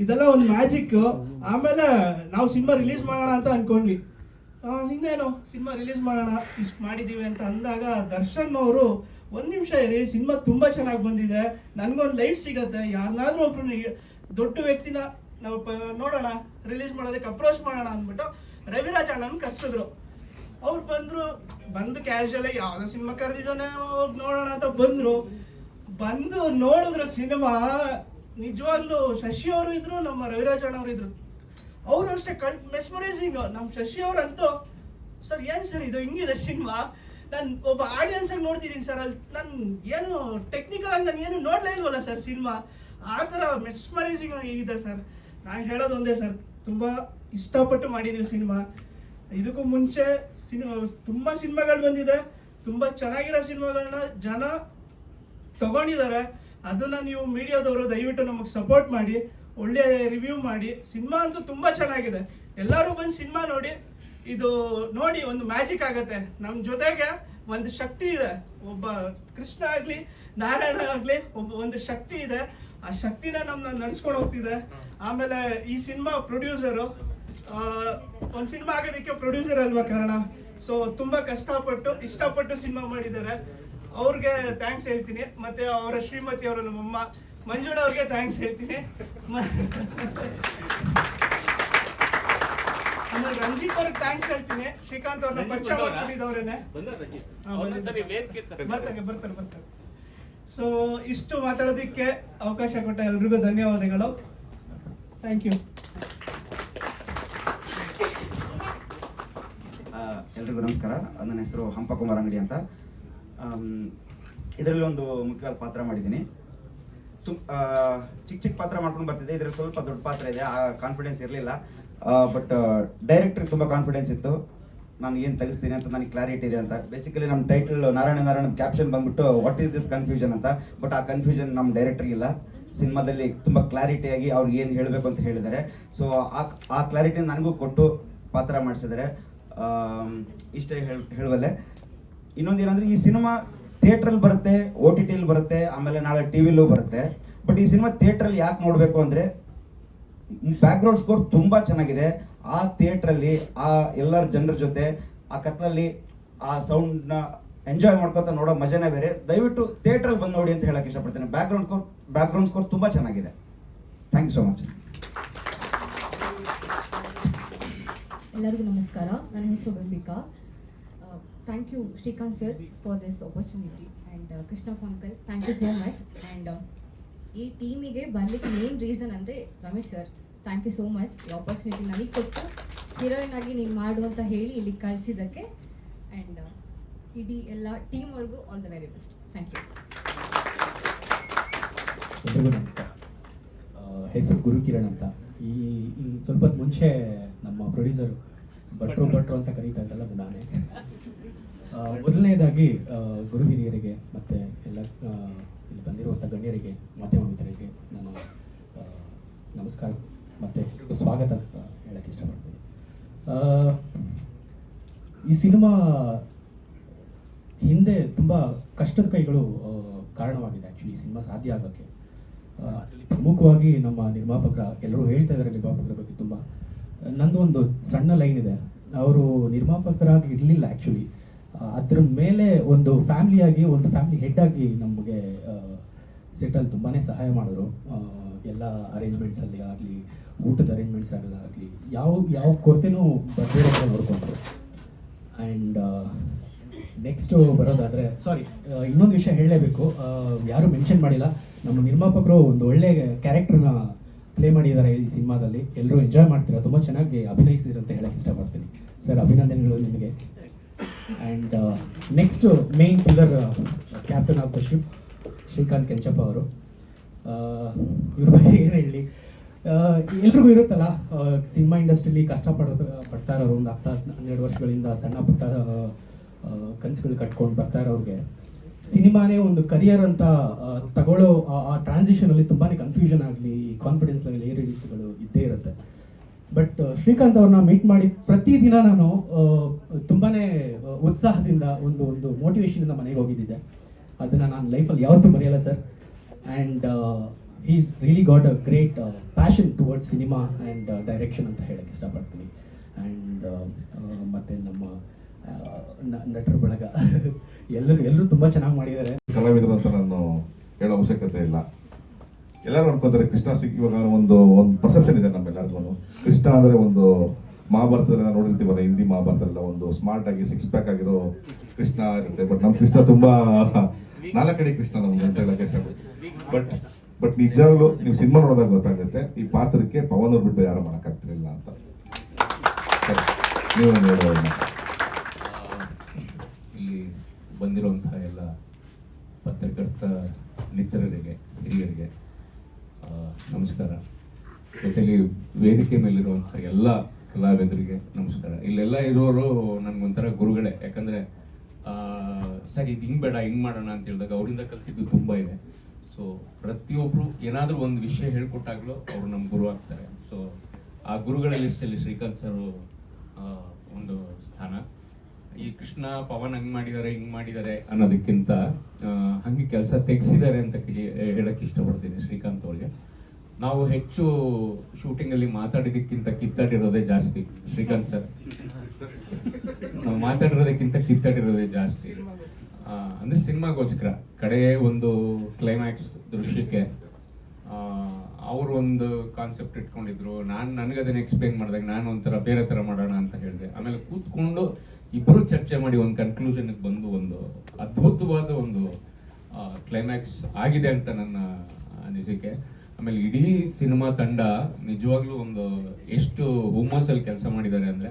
ಇದೆಲ್ಲ ಒಂದು ಮ್ಯಾಜಿಕ್. ಆಮೇಲೆ ನಾವು ಸಿನಿಮಾ ರಿಲೀಸ್ ಮಾಡೋಣ ಅಂತ ಅನ್ಕೊಂಡ್ವಿ. ಇನ್ನೇನು ಸಿನಿಮಾ ರಿಲೀಸ್ ಮಾಡೋಣ ಇಷ್ಟು ಮಾಡಿದೀವಿ ಅಂತ ಅಂದಾಗ ದರ್ಶನ್ ಅವರು, ಒಂದು ನಿಮಿಷ ಇರಿ, ಸಿನಿಮಾ ತುಂಬಾ ಚೆನ್ನಾಗಿ ಬಂದಿದೆ, ನನ್ಗೊಂದು ಲೈಫ್ ಸಿಗತ್ತೆ, ಯಾರನ್ನಾದ್ರೂ ಒಬ್ರು ದೊಡ್ಡ ವ್ಯಕ್ತಿನ ನಾವು ನೋಡೋಣ, ರಿಲೀಸ್ ಮಾಡೋದಕ್ಕೆ ಅಪ್ರೋಚ್ ಮಾಡೋಣ ಅಂದ್ಬಿಟ್ಟು ರವಿರಾಜ್ ಅಣ್ಣನ ಕರ್ಸಿದ್ರು. ಅವ್ರು ಬಂದು ಕ್ಯಾಶುವಲ್ ಆಗಿ ಯಾವ್ದೋ ಸಿನಿಮಾ ಕರೆದಿದ್ದಾನೆ ನೋಡೋಣ ಅಂತ ಬಂದು ನೋಡಿದ್ರು ಸಿನಿಮಾ. ನಿಜವಾಗ್ಲೂ ಶಶಿ ಅವರು ಇದ್ರು, ನಮ್ಮ ರವಿರಾಜ್ ಅಣ್ಣ ಅವರು ಇದ್ರು, ಅವರು ಅಷ್ಟೇ ಮೆಸ್ಮರೈಸಿಂಗ್. ನಮ್ಮ ಶಶಿ ಅವರಂತೂ, ಸರ್ ಏನ್ ಸರ್ ಇದು ಹಿಂಗಿದೆ ಸಿನಿಮಾ, ನಾನು ಒಬ್ಬ ಆಡಿಯನ್ಸ್ ಆಗಿ ನೋಡ್ತಿದ್ದೀನಿ ಸರ್, ಅಲ್ಲಿ ನಾನು ಏನು ಟೆಕ್ನಿಕಲ್ ಆಗಿ ನಾನು ಏನು ನೋಡ್ಲೇ ಇಲ್ವಲ್ಲ ಸರ್ ಸಿನಿಮಾ, ಆ ಥರ ಮೆಸ್ಮರೈಸಿಂಗ್ ಆಗಿದೆ ಸರ್. ನಾನು ಹೇಳೋದು ಒಂದೇ ಸರ್, ತುಂಬ ಇಷ್ಟಪಟ್ಟು ಮಾಡಿದ್ದೀವಿ ಸಿನಿಮಾ. ಇದಕ್ಕೂ ಮುಂಚೆ ತುಂಬ ಸಿನಿಮಾಗಳು ಬಂದಿದೆ, ತುಂಬ ಚೆನ್ನಾಗಿರೋ ಸಿನಿಮಾಗಳನ್ನ ಜನ ತಗೊಂಡಿದ್ದಾರೆ. ಅದನ್ನ ನೀವು ಮೀಡಿಯಾದವರು ದಯವಿಟ್ಟು ನಮಗೆ ಸಪೋರ್ಟ್ ಮಾಡಿ, ಒಳ್ಳೆ ರಿವ್ಯೂ ಮಾಡಿ. ಸಿನಿಮಾ ಅಂತೂ ತುಂಬ ಚೆನ್ನಾಗಿದೆ, ಎಲ್ಲರೂ ಬಂದು ಸಿನಿಮಾ ನೋಡಿ. ಇದು ನೋಡಿ ಒಂದು ಮ್ಯಾಜಿಕ್ ಆಗತ್ತೆ. ನಮ್ಮ ಜೊತೆಗೆ ಒಂದು ಶಕ್ತಿ ಇದೆ, ಒಬ್ಬ ಕೃಷ್ಣ ಆಗಲಿ ನಾರಾಯಣ ಆಗಲಿ ಒಂದು ಶಕ್ತಿ ಇದೆ, ಆ ಶಕ್ತಿನ ನಮ್ಮನ್ನ ನಡೆಸ್ಕೊಂಡು ಹೋಗ್ತಿದೆ. ಆಮೇಲೆ ಈ ಸಿನಿಮಾ ಪ್ರೊಡ್ಯೂಸರು, ಒಂದು ಸಿನಿಮಾ ಆಗೋದಕ್ಕೆ ಪ್ರೊಡ್ಯೂಸರ್ ಅಲ್ವಾ ಕಾರಣ. ಸೊ ತುಂಬ ಇಷ್ಟಪಟ್ಟು ಸಿನಿಮಾ ಮಾಡಿದ್ದಾರೆ. ಅವ್ರಿಗೆ ಥ್ಯಾಂಕ್ಸ್ ಹೇಳ್ತೀನಿ. ಮತ್ತೆ ಅವರ ಶ್ರೀಮತಿ ಅವರು, ನಮ್ಮಮ್ಮ ಮಂಜುಳಾ ಅವ್ರಿಗೆ ಥ್ಯಾಂಕ್ಸ್ ಹೇಳ್ತೀನಿ. ಆಮೇಲೆ ರಂಜಿತ್ ಅವ್ರಿಗೆ ಥ್ಯಾಂಕ್ಸ್ ಹೇಳ್ತೀನಿ. ಶ್ರೀಕಾಂತ್ ಅವ್ರನ್ನ ಪರಿಚಯ ಮಾಡ್ಕೊಂಡಿದ್ದವ್ರೇನೆ. ಸರಿ ವೇದಿಕೆ ಬರ್ತಾರೆ. ಸೊ ಇಷ್ಟು ಮಾತಾಡೋದಕ್ಕೆ ಅವಕಾಶ ಕೊಟ್ಟ ಎಲ್ರಿಗೂ ಧನ್ಯವಾದಗಳು. Thank you. ಎಲ್ರಿಗೂ ನಮಸ್ಕಾರ. ನನ್ನ ಹೆಸರು ಹಂಪ ಕುಮಾರ್ ಅಂಗಡಿ ಅಂತ. ಇದರಲ್ಲಿ ಒಂದು ಮುಖ್ಯವಾದ ಪಾತ್ರ ಮಾಡಿದ್ದೀನಿ. ಚಿಕ್ಕ ಪಾತ್ರ ಮಾಡ್ಕೊಂಡು ಬರ್ತಿದ್ದೆ. ಇದರಲ್ಲಿ ಸ್ವಲ್ಪ ದೊಡ್ಡ ಪಾತ್ರ ಇದೆ. ಆ ಕಾನ್ಫಿಡೆನ್ಸ್ ಇರಲಿಲ್ಲ. ಬಟ್ ಡೈರೆಕ್ಟ್ರಿಗೆ ತುಂಬ ಕಾನ್ಫಿಡೆನ್ಸ್ ಇತ್ತು ನಾನು ಏನು ತೆಗಿಸ್ತೀನಿ ಅಂತ. ನನಗೆ ಕ್ಲಾರಿಟಿ ಇದೆ ಅಂತ. ಬೇಸಿಕಲಿ ನಮ್ಮ ಟೈಟಲ್ ನಾರಾಯಣ ಕ್ಯಾಪ್ಷನ್ ಬಂದ್ಬಿಟ್ಟು ವಾಟ್ ಈಸ್ ದಿಸ್ ಕನ್ಫ್ಯೂಷನ್ ಅಂತ. ಬಟ್ ಆ ಕನ್ಫ್ಯೂಷನ್ ನಮ್ಮ ಡೈರೆಕ್ಟ್ರಿಗಿಲ್ಲ. ಸಿನಿಮಾದಲ್ಲಿ ತುಂಬ ಕ್ಲಾರಿಟಿಯಾಗಿ ಅವ್ರಿಗೆ ಏನು ಹೇಳಬೇಕು ಅಂತ ಹೇಳಿದ್ದಾರೆ. ಸೊ ಆ ಕ್ಲಾರಿಟಿ ನನಗೂ ಕೊಟ್ಟು ಪಾತ್ರ ಮಾಡಿಸಿದ್ದಾರೆ. ಇಷ್ಟೇ ಹೇಳುವಲ್ಲೇ. ಇನ್ನೊಂದು ಏನಂದರೆ, ಈ ಸಿನಿಮಾ ಥಿಯೇಟ್ರಲ್ಲಿ ಬರುತ್ತೆ, OTT ಬರುತ್ತೆ, ಆಮೇಲೆ ನಾಳೆ TV ಬರುತ್ತೆ. ಬಟ್ ಈ ಸಿನಿಮಾ ಥಿಯೇಟ್ರಲ್ಲಿ ಯಾಕೆ ನೋಡಬೇಕು ಅಂದರೆ, ಬ್ಯಾಕ್ಗ್ರೌಂಡ್ ಸ್ಕೋರ್ ತುಂಬ ಚೆನ್ನಾಗಿದೆ. ಆ ಥಿಯೇಟ್ರಲ್ಲಿ ಆ ಎಲ್ಲರ ಜನರ ಜೊತೆ ಆ ಕತ್ತಲಲ್ಲಿ ಆ ಸೌಂಡ್ನ ಎಂಜಾಯ್ ಮಾಡ್ಕೊತ ನೋಡೋ ಮಜಾನೇ ಬೇರೆ. ದಯವಿಟ್ಟು ಥಿಯೇಟ್ರಲ್ಲಿ ಬಂದು ನೋಡಿ ಅಂತ ಹೇಳಕ್ಕೆ ಇಷ್ಟಪಡ್ತೀನಿ. ಬ್ಯಾಕ್ಗ್ರೌಂಡ್ ಸ್ಕೋರ್ ತುಂಬ ಚೆನ್ನಾಗಿದೆ. Thank you so much. ಎಲ್ಲರಿಗೂ ನಮಸ್ಕಾರ. ನನ್ನ ಹೆಸರು Bimbika. Thank you Srikanth sir for this opportunity and Krishnappa uncle, thank you so much. And ಈ ಟೀಮಿಗೆ ಬರಲಿಕ್ಕೆ ಮೇನ್ ರೀಸನ್ ಅಂದರೆ Ramesh sir, thank you so much. ಈ ಆಪರ್ಚುನಿಟಿ ನನಗೆ ಕೊಟ್ಟು ಹೀರೋಯಿನ್ ಆಗಿ ನೀನು ಮಾಡು ಅಂತ ಹೇಳಿ ಇಲ್ಲಿ ಕಳಿಸಿದ್ದಕ್ಕೆ. ಆ್ಯಂಡ್ ಇಡೀ ಎಲ್ಲ ಟೀಮ್ವರೆಗೂ all the very best. Thank you. ಎಲ್ರಿಗೂ ನಮಸ್ಕಾರ. ಹೆಸರು ಗುರುಕಿರಣ್ ಅಂತ. ಈ ಸ್ವಲ್ಪ ಹೊತ್ತು ಮುಂಚೆ ನಮ್ಮ ಪ್ರೊಡ್ಯೂಸರು ಭಟ್ರು ಅಂತ ಕರೀತಾ ಇದ್ರಲ್ಲ, ಅದು ನಾನೇ. ಮೊದಲನೇದಾಗಿ ಗುರು ಹಿರಿಯರಿಗೆ ಮತ್ತು ಎಲ್ಲ ಇಲ್ಲಿ ಬಂದಿರುವಂಥ ಗಣ್ಯರಿಗೆ, ಮಾಧ್ಯಮ ಮಿತ್ರರಿಗೆ ನನ್ನ ನಮಸ್ಕಾರ ಮತ್ತು ಸ್ವಾಗತ ಅಂತ ಹೇಳಕ್ಕೆ ಇಷ್ಟಪಡ್ತೀನಿ. ಈ ಸಿನಿಮಾ ಹಿಂದೆ ತುಂಬ ಕಷ್ಟದ ಕೈಗಳು ಕಾರಣವಾಗಿದೆ ಆ್ಯಕ್ಚುಲಿ ಸಿನಿಮಾ ಸಾಧ್ಯ ಆಗೋಕ್ಕೆ. ಪ್ರಮುಖವಾಗಿ ನಮ್ಮ ನಿರ್ಮಾಪಕರ, ಎಲ್ಲರೂ ಹೇಳ್ತಾ ಇದ್ದಾರೆ ನಿರ್ಮಾಪಕರ ಬಗ್ಗೆ ತುಂಬ. ನಂದು ಒಂದು ಸಣ್ಣ ಲೈನ್ ಇದೆ. ಅವರು ನಿರ್ಮಾಪಕರಾಗಿ ಇರಲಿಲ್ಲ ಆ್ಯಕ್ಚುಲಿ. ಅದ್ರ ಮೇಲೆ ಒಂದು ಫ್ಯಾಮಿಲಿಯಾಗಿ, ಒಂದು ಫ್ಯಾಮಿಲಿ ಹೆಡ್ ಆಗಿ ನಮಗೆ ಸೆಟಲ್ಲಿ ತುಂಬಾ ಸಹಾಯ ಮಾಡಿದ್ರು. ಎಲ್ಲ ಅರೇಂಜ್ಮೆಂಟ್ಸಲ್ಲಿ ಆಗಲಿ, ಊಟದ ಅರೇಂಜ್ಮೆಂಟ್ಸಲ್ಲಿ ಆಗಲಿ, ಯಾವ ಕೊರತೆನೂ ಬರ್ದಿರೋ ಥರ ನೋಡ್ಕೊಂಡ್ರು. ಆ್ಯಂಡ್ ನೆಕ್ಸ್ಟು ಬರೋದಾದರೆ, ಇನ್ನೊಂದು ವಿಷಯ ಹೇಳಲೇಬೇಕು, ಯಾರೂ ಮೆನ್ಷನ್ ಮಾಡಿಲ್ಲ. ನಮ್ಮ ನಿರ್ಮಾಪಕರು ಒಂದು ಒಳ್ಳೆ ಕ್ಯಾರೆಕ್ಟರ್ನ ಪ್ಲೇ ಮಾಡಿದ್ದಾರೆ ಈ ಸಿನಿಮಾದಲ್ಲಿ. ಎಲ್ಲರೂ ಎಂಜಾಯ್ ಮಾಡ್ತೀರಾ, ತುಂಬ ಚೆನ್ನಾಗಿ ಅಭಿನಯಿಸಿದ್ರು ಅಂತ ಹೇಳಕ್ಕೆ ಇಷ್ಟಪಡ್ತೀನಿ. ಸರ್, ಅಭಿನಂದನೆಗಳು ನಿಮಗೆ. And next main pillar, captain of the ship Srikanth Kenchappa ಅವರು. ಇವ್ರ ಬಗ್ಗೆ ಏನು ಹೇಳಿ, ಎಲ್ರಿಗೂ ಇರುತ್ತಲ್ಲ, ಸಿನಿಮಾ ಇಂಡಸ್ಟ್ರಿಲಿ ಪಡ್ತಾ ಇರೋರು, ಒಂದು 10-12 ವರ್ಷಗಳಿಂದ ಸಣ್ಣ ಪುಟ್ಟ ಕನಸುಗಳು ಕಟ್ಕೊಂಡು ಬರ್ತಾ ಇರೋರಿಗೆ ಸಿನಿಮಾನೇ ಒಂದು ಕರಿಯರ್ ಅಂತ ತಗೊಳ್ಳೋ ಆ ಟ್ರಾನ್ಸಿಷನಲ್ಲಿ ತುಂಬಾ ಕನ್ಫ್ಯೂಷನ್ ಆಗಲಿ, ಕಾನ್ಫಿಡೆನ್ಸ್ ಲೆವೆಲ್ ಏರಿಳಿತಗಳು ಇದ್ದೇ ಇರುತ್ತೆ. ಬಟ್ ಶ್ರೀಕಾಂತ್ ಅವ್ರನ್ನ ಮೀಟ್ ಮಾಡಿ ಪ್ರತಿದಿನ ನಾನು ತುಂಬಾ ಉತ್ಸಾಹದಿಂದ, ಒಂದು ಮೋಟಿವೇಶನಿಂದ ಮನೆಗೆ ಹೋಗಿದ್ದೆ. ಅದನ್ನು ನಾನು ಲೈಫಲ್ಲಿ ಯಾವತ್ತೂ ಮರೆಯಲ್ಲ sir. And is really got a great passion towards cinema and direction ಅಂತ ಹೇಳಕ್ಕೆ ಇಷ್ಟಪಡ್ತೀನಿ. ಆ್ಯಂಡ್ ಮತ್ತು ನಮ್ಮ ನಟರ ಬಳಗ ಎಲ್ಲರೂ ತುಂಬ ಚೆನ್ನಾಗಿ ಮಾಡಿದ್ದಾರೆ. ಕಲಾವಿದರು ಅಂತ ನಾನು ಹೇಳೋ ಅವಶ್ಯಕತೆ ಇಲ್ಲ. ಎಲ್ಲರೂ ಅನ್ಕೋತಾರೆ ಕೃಷ್ಣ ಇವಾಗ ಒಂದು ಪರ್ಸೆಪ್ಷನ್ ಇದೆ ನಮ್ಮೆಲ್ಲರಿಗೂ. ಕೃಷ್ಣ ಅಂದರೆ ಒಂದು ಮಹಾಭಾರತದಲ್ಲ ನೋಡಿರ್ತೀವಲ್ಲ, ಹಿಂದಿ ಮಹಾಭಾರತದಲ್ಲ ಒಂದು ಸ್ಮಾರ್ಟ್ ಆಗಿ 6 ಪ್ಯಾಕ್ ಆಗಿರೋ ಕೃಷ್ಣ ಇರುತ್ತೆ. ಬಟ್ ನಮ್ಮ ಕೃಷ್ಣ ತುಂಬಾ 4 ಅಡಿ ಕೃಷ್ಣ ನಮ್ಗೆ ಅಂತ ಹೇಳಕ್ಕೆ ಇಷ್ಟಪಡ್ತೀನಿ. ಬಟ್ ನಿಜವಾಗ್ಲೂ ನೀವು ಸಿನಿಮಾ ನೋಡಿದಾಗ ಗೊತ್ತಾಗುತ್ತೆ ಈ ಪಾತ್ರಕ್ಕೆ ಪವನ್ ಅವ್ರು ಬಿಟ್ಟು ಯಾರು ಮಾಡೋಕ್ಕಾಗ್ತಿರಲಿಲ್ಲ ಅಂತ. ನೀವು ಇಲ್ಲಿ ಬಂದಿರುವಂತಹ ಎಲ್ಲ ಪತ್ರಕರ್ತ ಮಿತ್ರರಿಗೆ, ಹಿರಿಯರಿಗೆ ನಮಸ್ಕಾರ. ಜೊತೆಗೆ ವೇದಿಕೆ ಮೇಲಿರುವಂಥ ಎಲ್ಲ ಕಲಾವಿದರಿಗೆ ನಮಸ್ಕಾರ. ಇಲ್ಲೆಲ್ಲ ಇರೋರು ನನಗೊಂಥರ ಗುರುಗಳೇ. ಯಾಕಂದರೆ ಸರ್ ಇದು ಹಿಂಗೆ ಬೇಡ, ಹಿಂಗೆ ಮಾಡೋಣ ಅಂತ ಹೇಳಿದಾಗ ಅವರಿಂದ ಕಲ್ತಿದ್ದು ತುಂಬ ಇದೆ. ಸೊ ಪ್ರತಿಯೊಬ್ಬರು ಏನಾದರೂ ಒಂದು ವಿಷಯ ಹೇಳ್ಕೊಟ್ಟಾಗಲೂ ಅವರು ನಮ್ಮ ಗುರು ಆಗ್ತಾರೆ. ಸೊ ಆ ಗುರುಗಳ ಲಿಸ್ಟಲ್ಲಿ ಶ್ರೀಕಾಂತ್ ಸರ್ ಒಂದು ಸ್ಥಾನ. ಈ ಕೃಷ್ಣ ಪವನ್ ಹಂಗೆ ಮಾಡಿದ್ದಾರೆ, ಹಿಂಗೆ ಮಾಡಿದ್ದಾರೆ ಅನ್ನೋದಕ್ಕಿಂತ ಹಾಗೆ ಕೆಲಸ ತೆಗೆಸಿದ್ದಾರೆ ಅಂತ ಹೇಳಕ್ಕೆ ಇಷ್ಟಪಡ್ತೀನಿ ಶ್ರೀಕಾಂತ್ ಅವ್ರಿಗೆ. ನಾವು ಹೆಚ್ಚು ಶೂಟಿಂಗಲ್ಲಿ ಮಾತಾಡಿದ್ದಕ್ಕಿಂತ ಕಿತ್ತಾಡಿರೋದೇ ಜಾಸ್ತಿ. ಶ್ರೀಕಾಂತ್ ಸರ್ ನಾವು ಮಾತಾಡಿರೋದಕ್ಕಿಂತ ಕಿತ್ತಾಡಿರೋದೇ ಜಾಸ್ತಿ. ಅಂದರೆ ಸಿನಿಮಾಗೋಸ್ಕರ ಕಡೆ ಒಂದು ಕ್ಲೈಮ್ಯಾಕ್ಸ್ ದೃಶ್ಯಕ್ಕೆ ಅವರು ಒಂದು ಕಾನ್ಸೆಪ್ಟ್ ಇಟ್ಕೊಂಡಿದ್ರು, ನನಗೆ ಅದನ್ನ ಎಕ್ಸ್ಪ್ಲೈನ್ ಮಾಡಿದಾಗ ನಾನು ಒಂಥರ ಬೇರೆ ಥರ ಮಾಡೋಣ ಅಂತ ಹೇಳಿದೆ. ಆಮೇಲೆ ಕೂತ್ಕೊಂಡು ಇಬ್ಬರು ಚರ್ಚೆ ಮಾಡಿ ಒಂದು ಕನ್ಕ್ಲೂಷನ್ಗೆ ಬಂದು ಒಂದು ಅದ್ಭುತವಾದ ಒಂದು ಕ್ಲೈಮ್ಯಾಕ್ಸ್ ಆಗಿದೆ ಅಂತ ನನ್ನ ಅನಿಸಿಕೆ. ಆಮೇಲೆ ಇಡೀ ಸಿನಿಮಾ ತಂಡ ನಿಜವಾಗ್ಲೂ ಒಂದು ಎಷ್ಟು ಹುಮ್ಮಸ್ಸಲ್ಲಿ ಕೆಲಸ ಮಾಡಿದ್ದಾರೆ ಅಂದರೆ,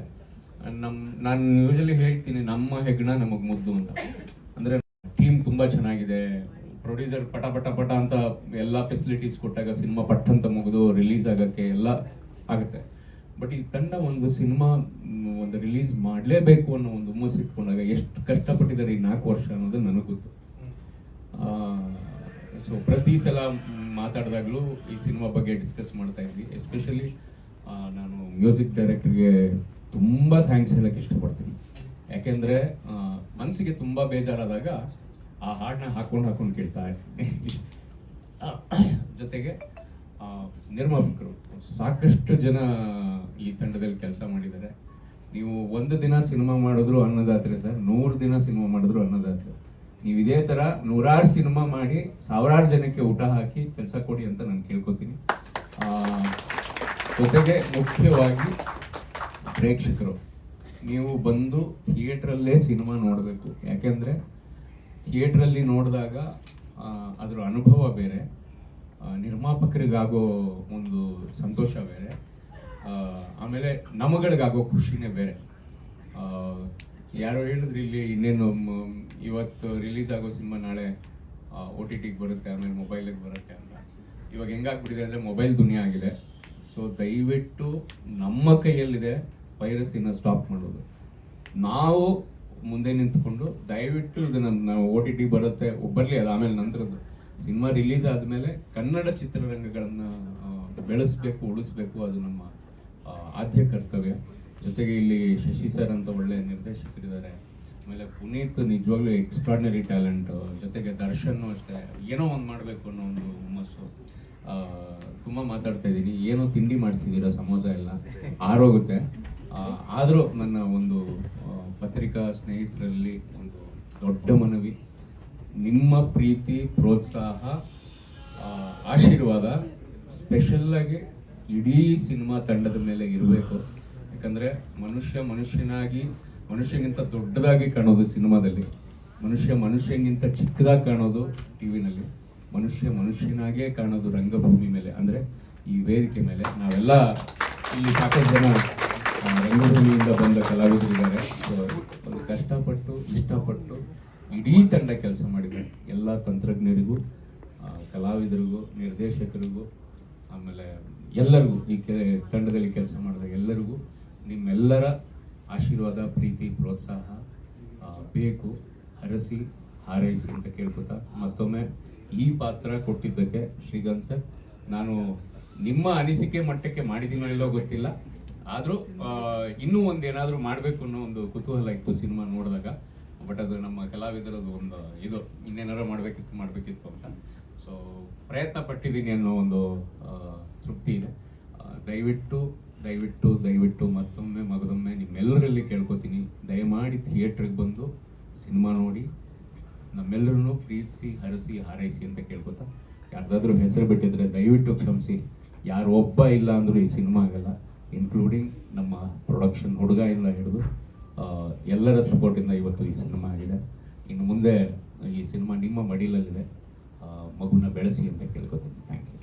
ನಾನು ಯೂಶಲಿ ಹೇಳ್ತೀನಿ ನಮ್ಮ ಹೆಗ್ಗಣ ನಮಗೆ ಮುದ್ದು ಅಂತ. ಅಂದರೆ ಟೀಮ್ ತುಂಬ ಚೆನ್ನಾಗಿದೆ, ಪ್ರೊಡ್ಯೂಸರ್ ಪಟ ಪಟ ಪಟ ಅಂತ ಎಲ್ಲ ಫೆಸಿಲಿಟೀಸ್ ಕೊಟ್ಟಾಗ ಸಿನಿಮಾ ಪಟ್ ಅಂತ ಮುಗಿದು ರಿಲೀಸ್ ಆಗೋಕ್ಕೆ ಎಲ್ಲ ಆಗುತ್ತೆ. ಬಟ್ ಈ ತಂಡ ಒಂದು ಸಿನಿಮಾ ಒಂದು ರಿಲೀಸ್ ಮಾಡಲೇಬೇಕು ಅನ್ನೋ ಒಂದು ಹುಮ್ಮಸ್ಸು ಇಟ್ಕೊಂಡಾಗ ಎಷ್ಟು ಕಷ್ಟಪಟ್ಟಿದ್ದಾರೆ ಈ 4 ವರ್ಷ ಅನ್ನೋದು ನನಗೆ ಗೊತ್ತು. ಸೊ ಪ್ರತಿ ಸಲ ಮಾತಾಡಿದಾಗಲೂ ಈ ಸಿನಿಮಾ ಬಗ್ಗೆ ಡಿಸ್ಕಸ್ ಮಾಡ್ತಾ ಇದ್ವಿ. ಎಸ್ಪೆಷಲಿ ನಾನು ಮ್ಯೂಸಿಕ್ ಡೈರೆಕ್ಟರ್ಗೆ ತುಂಬ ಥ್ಯಾಂಕ್ಸ್ ಹೇಳಕ್ಕೆ ಇಷ್ಟಪಡ್ತೀನಿ. ಯಾಕೆಂದರೆ ಮನಸ್ಸಿಗೆ ತುಂಬ ಬೇಜಾರಾದಾಗ ಆ ಹಾಡನ್ನ ಹಾಕೊಂಡು ಕೇಳ್ತಾ ಇರ್ತೀನಿ. ಜೊತೆಗೆ ನಿರ್ಮಾಪಕರು ಸಾಕಷ್ಟು ಜನ ಈ ತಂಡದಲ್ಲಿ ಕೆಲಸ ಮಾಡಿದ್ದಾರೆ. ನೀವು ಒಂದು ದಿನ ಸಿನಿಮಾ ಮಾಡಿದ್ರು ಅನ್ನದಾತ್ರೆ ಸರ್, 100 ದಿನ ಸಿನಿಮಾ ಮಾಡಿದ್ರು ಅನ್ನದಾತ್ರೆ. ನೀವು ಇದೇ ಥರ 100 ಸಿನಿಮಾ ಮಾಡಿ 1000 ಜನಕ್ಕೆ ಊಟ ಹಾಕಿ ಕೆಲಸ ಕೊಡಿ ಅಂತ ನಾನು ಕೇಳ್ಕೊತೀನಿ. ಜೊತೆಗೆ ಮುಖ್ಯವಾಗಿ ಪ್ರೇಕ್ಷಕರು, ನೀವು ಬಂದು ಥಿಯೇಟ್ರಲ್ಲೇ ಸಿನಿಮಾ ನೋಡಬೇಕು. ಯಾಕೆಂದರೆ ಥಿಯೇಟ್ರಲ್ಲಿ ನೋಡಿದಾಗ ಅದರ ಅನುಭವ ಬೇರೆ, ನಿರ್ಮಾಪಕರಿಗಾಗೋ ಒಂದು ಸಂತೋಷ ಬೇರೆ, ಆಮೇಲೆ ನಮಗಳಿಗಾಗೋ ಖುಷಿನೇ ಬೇರೆ. ಯಾರೋ ಹೇಳಿದ್ರು ಇಲ್ಲಿ ಇನ್ನೇನು ಇವತ್ತು ರಿಲೀಸ್ ಆಗೋ ಸಿನಿಮಾ ನಾಳೆ OTTಗೆ ಬರುತ್ತೆ, ಆಮೇಲೆ ಮೊಬೈಲಿಗೆ ಬರುತ್ತೆ ಅಂತ. ಇವಾಗ ಹೆಂಗಾಗ್ಬಿಟ್ಟಿದೆ ಅಂದರೆ ಮೊಬೈಲ್ ದುನಿಯಾ ಆಗಿದೆ. ಸೊ ದಯವಿಟ್ಟು ನಮ್ಮ ಕೈಯಲ್ಲಿದೆ ಪೈರಸಿನ ಸ್ಟಾಪ್ ಮಾಡೋದು. ನಾವು ಮುಂದೆ ನಿಂತ್ಕೊಂಡು ದಯವಿಟ್ಟು ಇದನ್ನು ನಾವು OTT ಬರುತ್ತೆ ಬರಲಿ, ಅದು ಆಮೇಲೆ ನಂತರದ್ದು ಸಿನಿಮಾ ರಿಲೀಸ್ ಆದಮೇಲೆ ಕನ್ನಡ ಚಿತ್ರರಂಗಗಳನ್ನು ಬೆಳೆಸಬೇಕು, ಉಳಿಸ್ಬೇಕು, ಅದು ನಮ್ಮ ಆದ್ಯ ಕರ್ತವ್ಯ. ಜೊತೆಗೆ ಇಲ್ಲಿ ಶಶಿ ಸರ್ ಅಂತ ಒಳ್ಳೆ ನಿರ್ದೇಶಕರಿದ್ದಾರೆ. ಆಮೇಲೆ ಪುನೀತ್ ನಿಜವಾಗ್ಲೂ ಎಕ್ಸ್ಟ್ರಾರ್ಡಿನರಿ ಟ್ಯಾಲೆಂಟ್. ಜೊತೆಗೆ ದರ್ಶನ್ನು ಅಷ್ಟೇ, ಏನೋ ಒಂದು ಮಾಡಬೇಕು ಅನ್ನೋ ಒಂದು ಹುಮ್ಮಸ್ಸು. ತುಂಬ ಮಾತಾಡ್ತಾ ಇದ್ದೀನಿ, ಏನೋ ತಿಂಡಿ ಮಾಡಿಸಿದ್ದೀರಾ, ಸಮೋಸ ಎಲ್ಲ ಆರೋಗುತ್ತೆ. ಆದರೂ ನನ್ನ ಒಂದು ಪತ್ರಿಕಾ ಸ್ನೇಹಿತರಲ್ಲಿ ಒಂದು ದೊಡ್ಡ ಮನವಿ, ನಿಮ್ಮ ಪ್ರೀತಿ, ಪ್ರೋತ್ಸಾಹ, ಆಶೀರ್ವಾದ ಸ್ಪೆಷಲ್ಲಾಗಿ ಇಡೀ ಸಿನಿಮಾ ತಂಡದ ಮೇಲೆ ಇರಬೇಕು. ಯಾಕಂದರೆ ಮನುಷ್ಯಗಿಂತ ದೊಡ್ಡದಾಗಿ ಕಾಣೋದು ಸಿನಿಮಾದಲ್ಲಿ, ಮನುಷ್ಯಗಿಂತ ಚಿಕ್ಕದಾಗಿ ಕಾಣೋದು ಟಿವಿನಲ್ಲಿ, ಮನುಷ್ಯನಾಗೇ ಕಾಣೋದು ರಂಗಭೂಮಿ ಮೇಲೆ, ಅಂದರೆ ಈ ವೇದಿಕೆ ಮೇಲೆ. ನಾವೆಲ್ಲ ಇಲ್ಲಿ ಸಾಕಷ್ಟು ಜನ ರಂಗಭೂಮಿಯಿಂದ ಬಂದ ಕಲಾವಿದರಿದ್ದಾರೆ. ಸೊ ಒಂದು ಕಷ್ಟಪಟ್ಟು ಇಷ್ಟಪಟ್ಟು ಇಡೀ ತಂಡ ಕೆಲಸ ಮಾಡಿದೆ. ಎಲ್ಲ ತಂತ್ರಜ್ಞರಿಗೂ, ಕಲಾವಿದರಿಗೂ, ನಿರ್ದೇಶಕರಿಗೂ, ಆಮೇಲೆ ಎಲ್ಲರಿಗೂ, ಈ ತಂಡದಲ್ಲಿ ಕೆಲಸ ಮಾಡಿದ ಎಲ್ಲರಿಗೂ ನಿಮ್ಮೆಲ್ಲರ ಆಶೀರ್ವಾದ, ಪ್ರೀತಿ, ಪ್ರೋತ್ಸಾಹ ಬೇಕು. ಹರಸಿ ಹಾರೈಸಿ ಅಂತ ಕೇಳ್ಕೊತಾ ಮತ್ತೊಮ್ಮೆ ಈ ಪಾತ್ರ ಕೊಟ್ಟಿದ್ದಕ್ಕೆ ಶ್ರೀಕಾಂತ್ ಸರ್, ನಾನು ನಿಮ್ಮ ಅನಿಸಿಕೆ ಮಟ್ಟಕ್ಕೆ ಮಾಡಿದ್ದೀನೋ ಇಲ್ಲೋ ಗೊತ್ತಿಲ್ಲ, ಆದರೂ ಇನ್ನೂ ಒಂದೇನಾದರೂ ಮಾಡಬೇಕು ಅನ್ನೋ ಒಂದು ಕುತೂಹಲ ಇತ್ತು ಸಿನಿಮಾ ನೋಡಿದಾಗ. ಬಟ್ ಅದು ನಮ್ಮ ಕಲಾವಿದರದು ಒಂದು ಇದು, ಇನ್ನೇನಾರು ಮಾಡಬೇಕಿತ್ತು ಅಂತ. ಸೊ ಪ್ರಯತ್ನ ಪಟ್ಟಿದ್ದೀನಿ ಅನ್ನೋ ಒಂದು ತೃಪ್ತಿ ಇದೆ. ದಯವಿಟ್ಟು ಮತ್ತೊಮ್ಮೆ ಮಗದೊಮ್ಮೆ ನಿಮ್ಮೆಲ್ಲರಲ್ಲಿ ಕೇಳ್ಕೊತೀನಿ, ದಯಮಾಡಿ ಥಿಯೇಟ್ರಿಗೆ ಬಂದು ಸಿನಿಮಾ ನೋಡಿ ನಮ್ಮೆಲ್ಲರನ್ನು ಪ್ರೀತಿಸಿ, ಹರಸಿ, ಹಾರೈಸಿ ಅಂತ ಕೇಳ್ಕೊತಾ, ಯಾರ್ದಾದ್ರೂ ಹೆಸರು ಬಿಟ್ಟಿದ್ರೆ ದಯವಿಟ್ಟು ಕ್ಷಮಿಸಿ. ಯಾರು ಒಬ್ಬ ಇಲ್ಲ ಅಂದರೂ ಈ ಸಿನಿಮಾ ಆಗಲ್ಲ, ಇನ್ಕ್ಲೂಡಿಂಗ್ ನಮ್ಮ ಪ್ರೊಡಕ್ಷನ್ ಹುಡುಗ ಇಲ್ಲ ಹಿಡಿದು ಎಲ್ಲರ ಸಪೋರ್ಟಿಂದ ಇವತ್ತು ಈ ಸಿನಿಮಾ ಆಗಿದೆ. ಇನ್ನು ಮುಂದೆ ಈ ಸಿನಿಮಾ ನಿಮ್ಮ ಮಡಿಲಲ್ಲಿದೆ, ಮಗುನ ಬೆಳೆಸಿ ಅಂತ ಕೇಳ್ಕೊತೀನಿ. Thank you.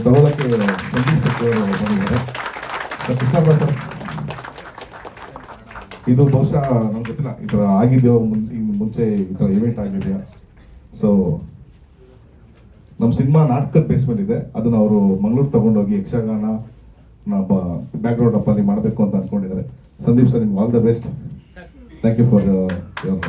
ತಗೊಳ್ಳೋಕ್ಕೆ ಸಂದೀಪ್ ಸರ್ ಬಂದಿದ್ದಾರೆ. ಸರ್ ಕೃಷ್ಣಪ್ಪ ಸರ್, ಇದು ಬಹುಶಃ ನಂಗೆ ಗೊತ್ತಿಲ್ಲ ಈ ಥರ ಆಗಿದೆಯೋ, ಮುಂಚೆ ಈ ಥರ ಇವೆಂಟ್ ಆಗಿದೆಯಾ. ಸೊ ನಮ್ಮ ಸಿನಿಮಾ ನಾಟಕದ ಬೇಸ್ ಮೇಲೆ ಇದೆ. ಅದನ್ನು ಅವರು ಮಂಗಳೂರು ತಗೊಂಡೋಗಿ ಯಕ್ಷಗಾನ ಬ್ಯಾಕ್ಗ್ರೌಂಡ್ ಅಪ್ಪಲ್ಲಿ ಮಾಡಬೇಕು ಅಂತ ಅಂದ್ಕೊಂಡಿದ್ದಾರೆ. ಸಂದೀಪ್ ಸರ್, ನಿಮ್ಗೆ all the best. Thank you for your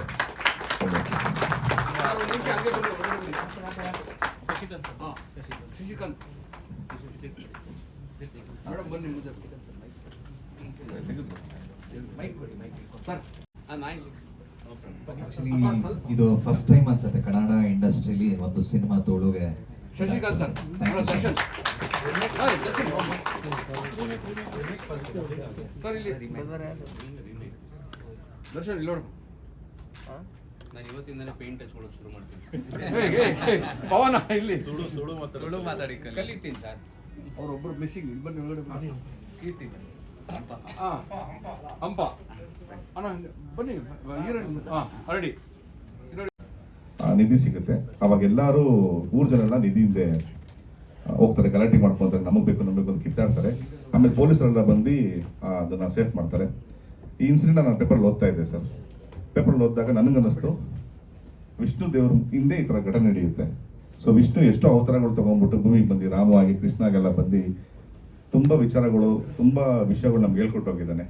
actually ಇದು ಫಸ್ಟ್ ಟೈಮ್ ಅನ್ಸುತ್ತೆ ಕನ್ನಡ ಇಂಡಸ್ಟ್ರಿಲಿ ಒಂದು ಸಿನಿಮಾ ತೋಳುಗೆ. ಶಶಿಕಾಂತ್ ಸರ್, ದರ್ಶನ್ ಸರ್ ಇಲ್ಲಿ ದರ್ಶನ್ ಇಲ್ಲಿ ನೋಡು. ನಾನು ಇವತ್ತಿಂದನೇ ಪೇಂಟ್ ಹಚ್ಕೊಳ್ಳೋಕೆ ಶುರು ಮಾಡ್ತೀನಿ. ಪವನ ಇಲ್ಲಿ ತುಳು ಮಾತಾಡಿ ಕಲಿತೀನಿ ಸರ್. ಅವರೊಬ್ಬರು ಮಿಸ್ಸಿಂಗ್ ಇಲ್ಲಿ ಬನ್ನಿ ಒಳಗಡೆ ಬನ್ನಿ. ಕೀರ್ತಿ ಹಂಪ ಅಣ್ಣ ಬನ್ನಿ ರೆಡಿ ನಿಧಿ ಸಿಗುತ್ತೆ. ಅವಾಗ ಎಲ್ಲರೂ ಊರ್ ಜನ ಎಲ್ಲ ನಿಧಿಯಿಂದ ಹೋಗ್ತಾರೆ, ಗಲಾಟೆ ಮಾಡ್ಕೊತಾರೆ, ನಮಗೆ ಬೇಕು ಅಂತ ಕಿತ್ತಾಡ್ತಾರೆ. ಆಮೇಲೆ ಪೊಲೀಸರೆಲ್ಲ ಬಂದು ಅದನ್ನ ಸೇಫ್ ಮಾಡ್ತಾರೆ. ಈ ಇನ್ಸಿಡೆಂಟ್ ನಾನು ಪೇಪರಲ್ಲಿ ಓದ್ತಾ ಇದ್ದೆ ಸರ್. ಪೇಪರಲ್ಲಿ ಓದಿದಾಗ ನನಗನ್ನಿಸ್ತು ವಿಷ್ಣು ದೇವ್ರ ಹಿಂದೆ ಈ ಥರ ಘಟನೆ ನಡೆಯುತ್ತೆ. ಸೊ ವಿಷ್ಣು ಎಷ್ಟೋ ಅವತಾರಗಳು ತೊಗೊಂಡ್ಬಿಟ್ಟು ಭೂಮಿಗೆ ಬಂದು ರಾಮವಾಗಿ ಕೃಷ್ಣಾಗೆಲ್ಲ ಬಂದು ತುಂಬ ವಿಚಾರಗಳು ತುಂಬ ವಿಷಯಗಳು ನಮ್ಗೆ ಹೇಳ್ಕೊಟ್ಟು ಹೋಗಿದ್ದಾನೆ.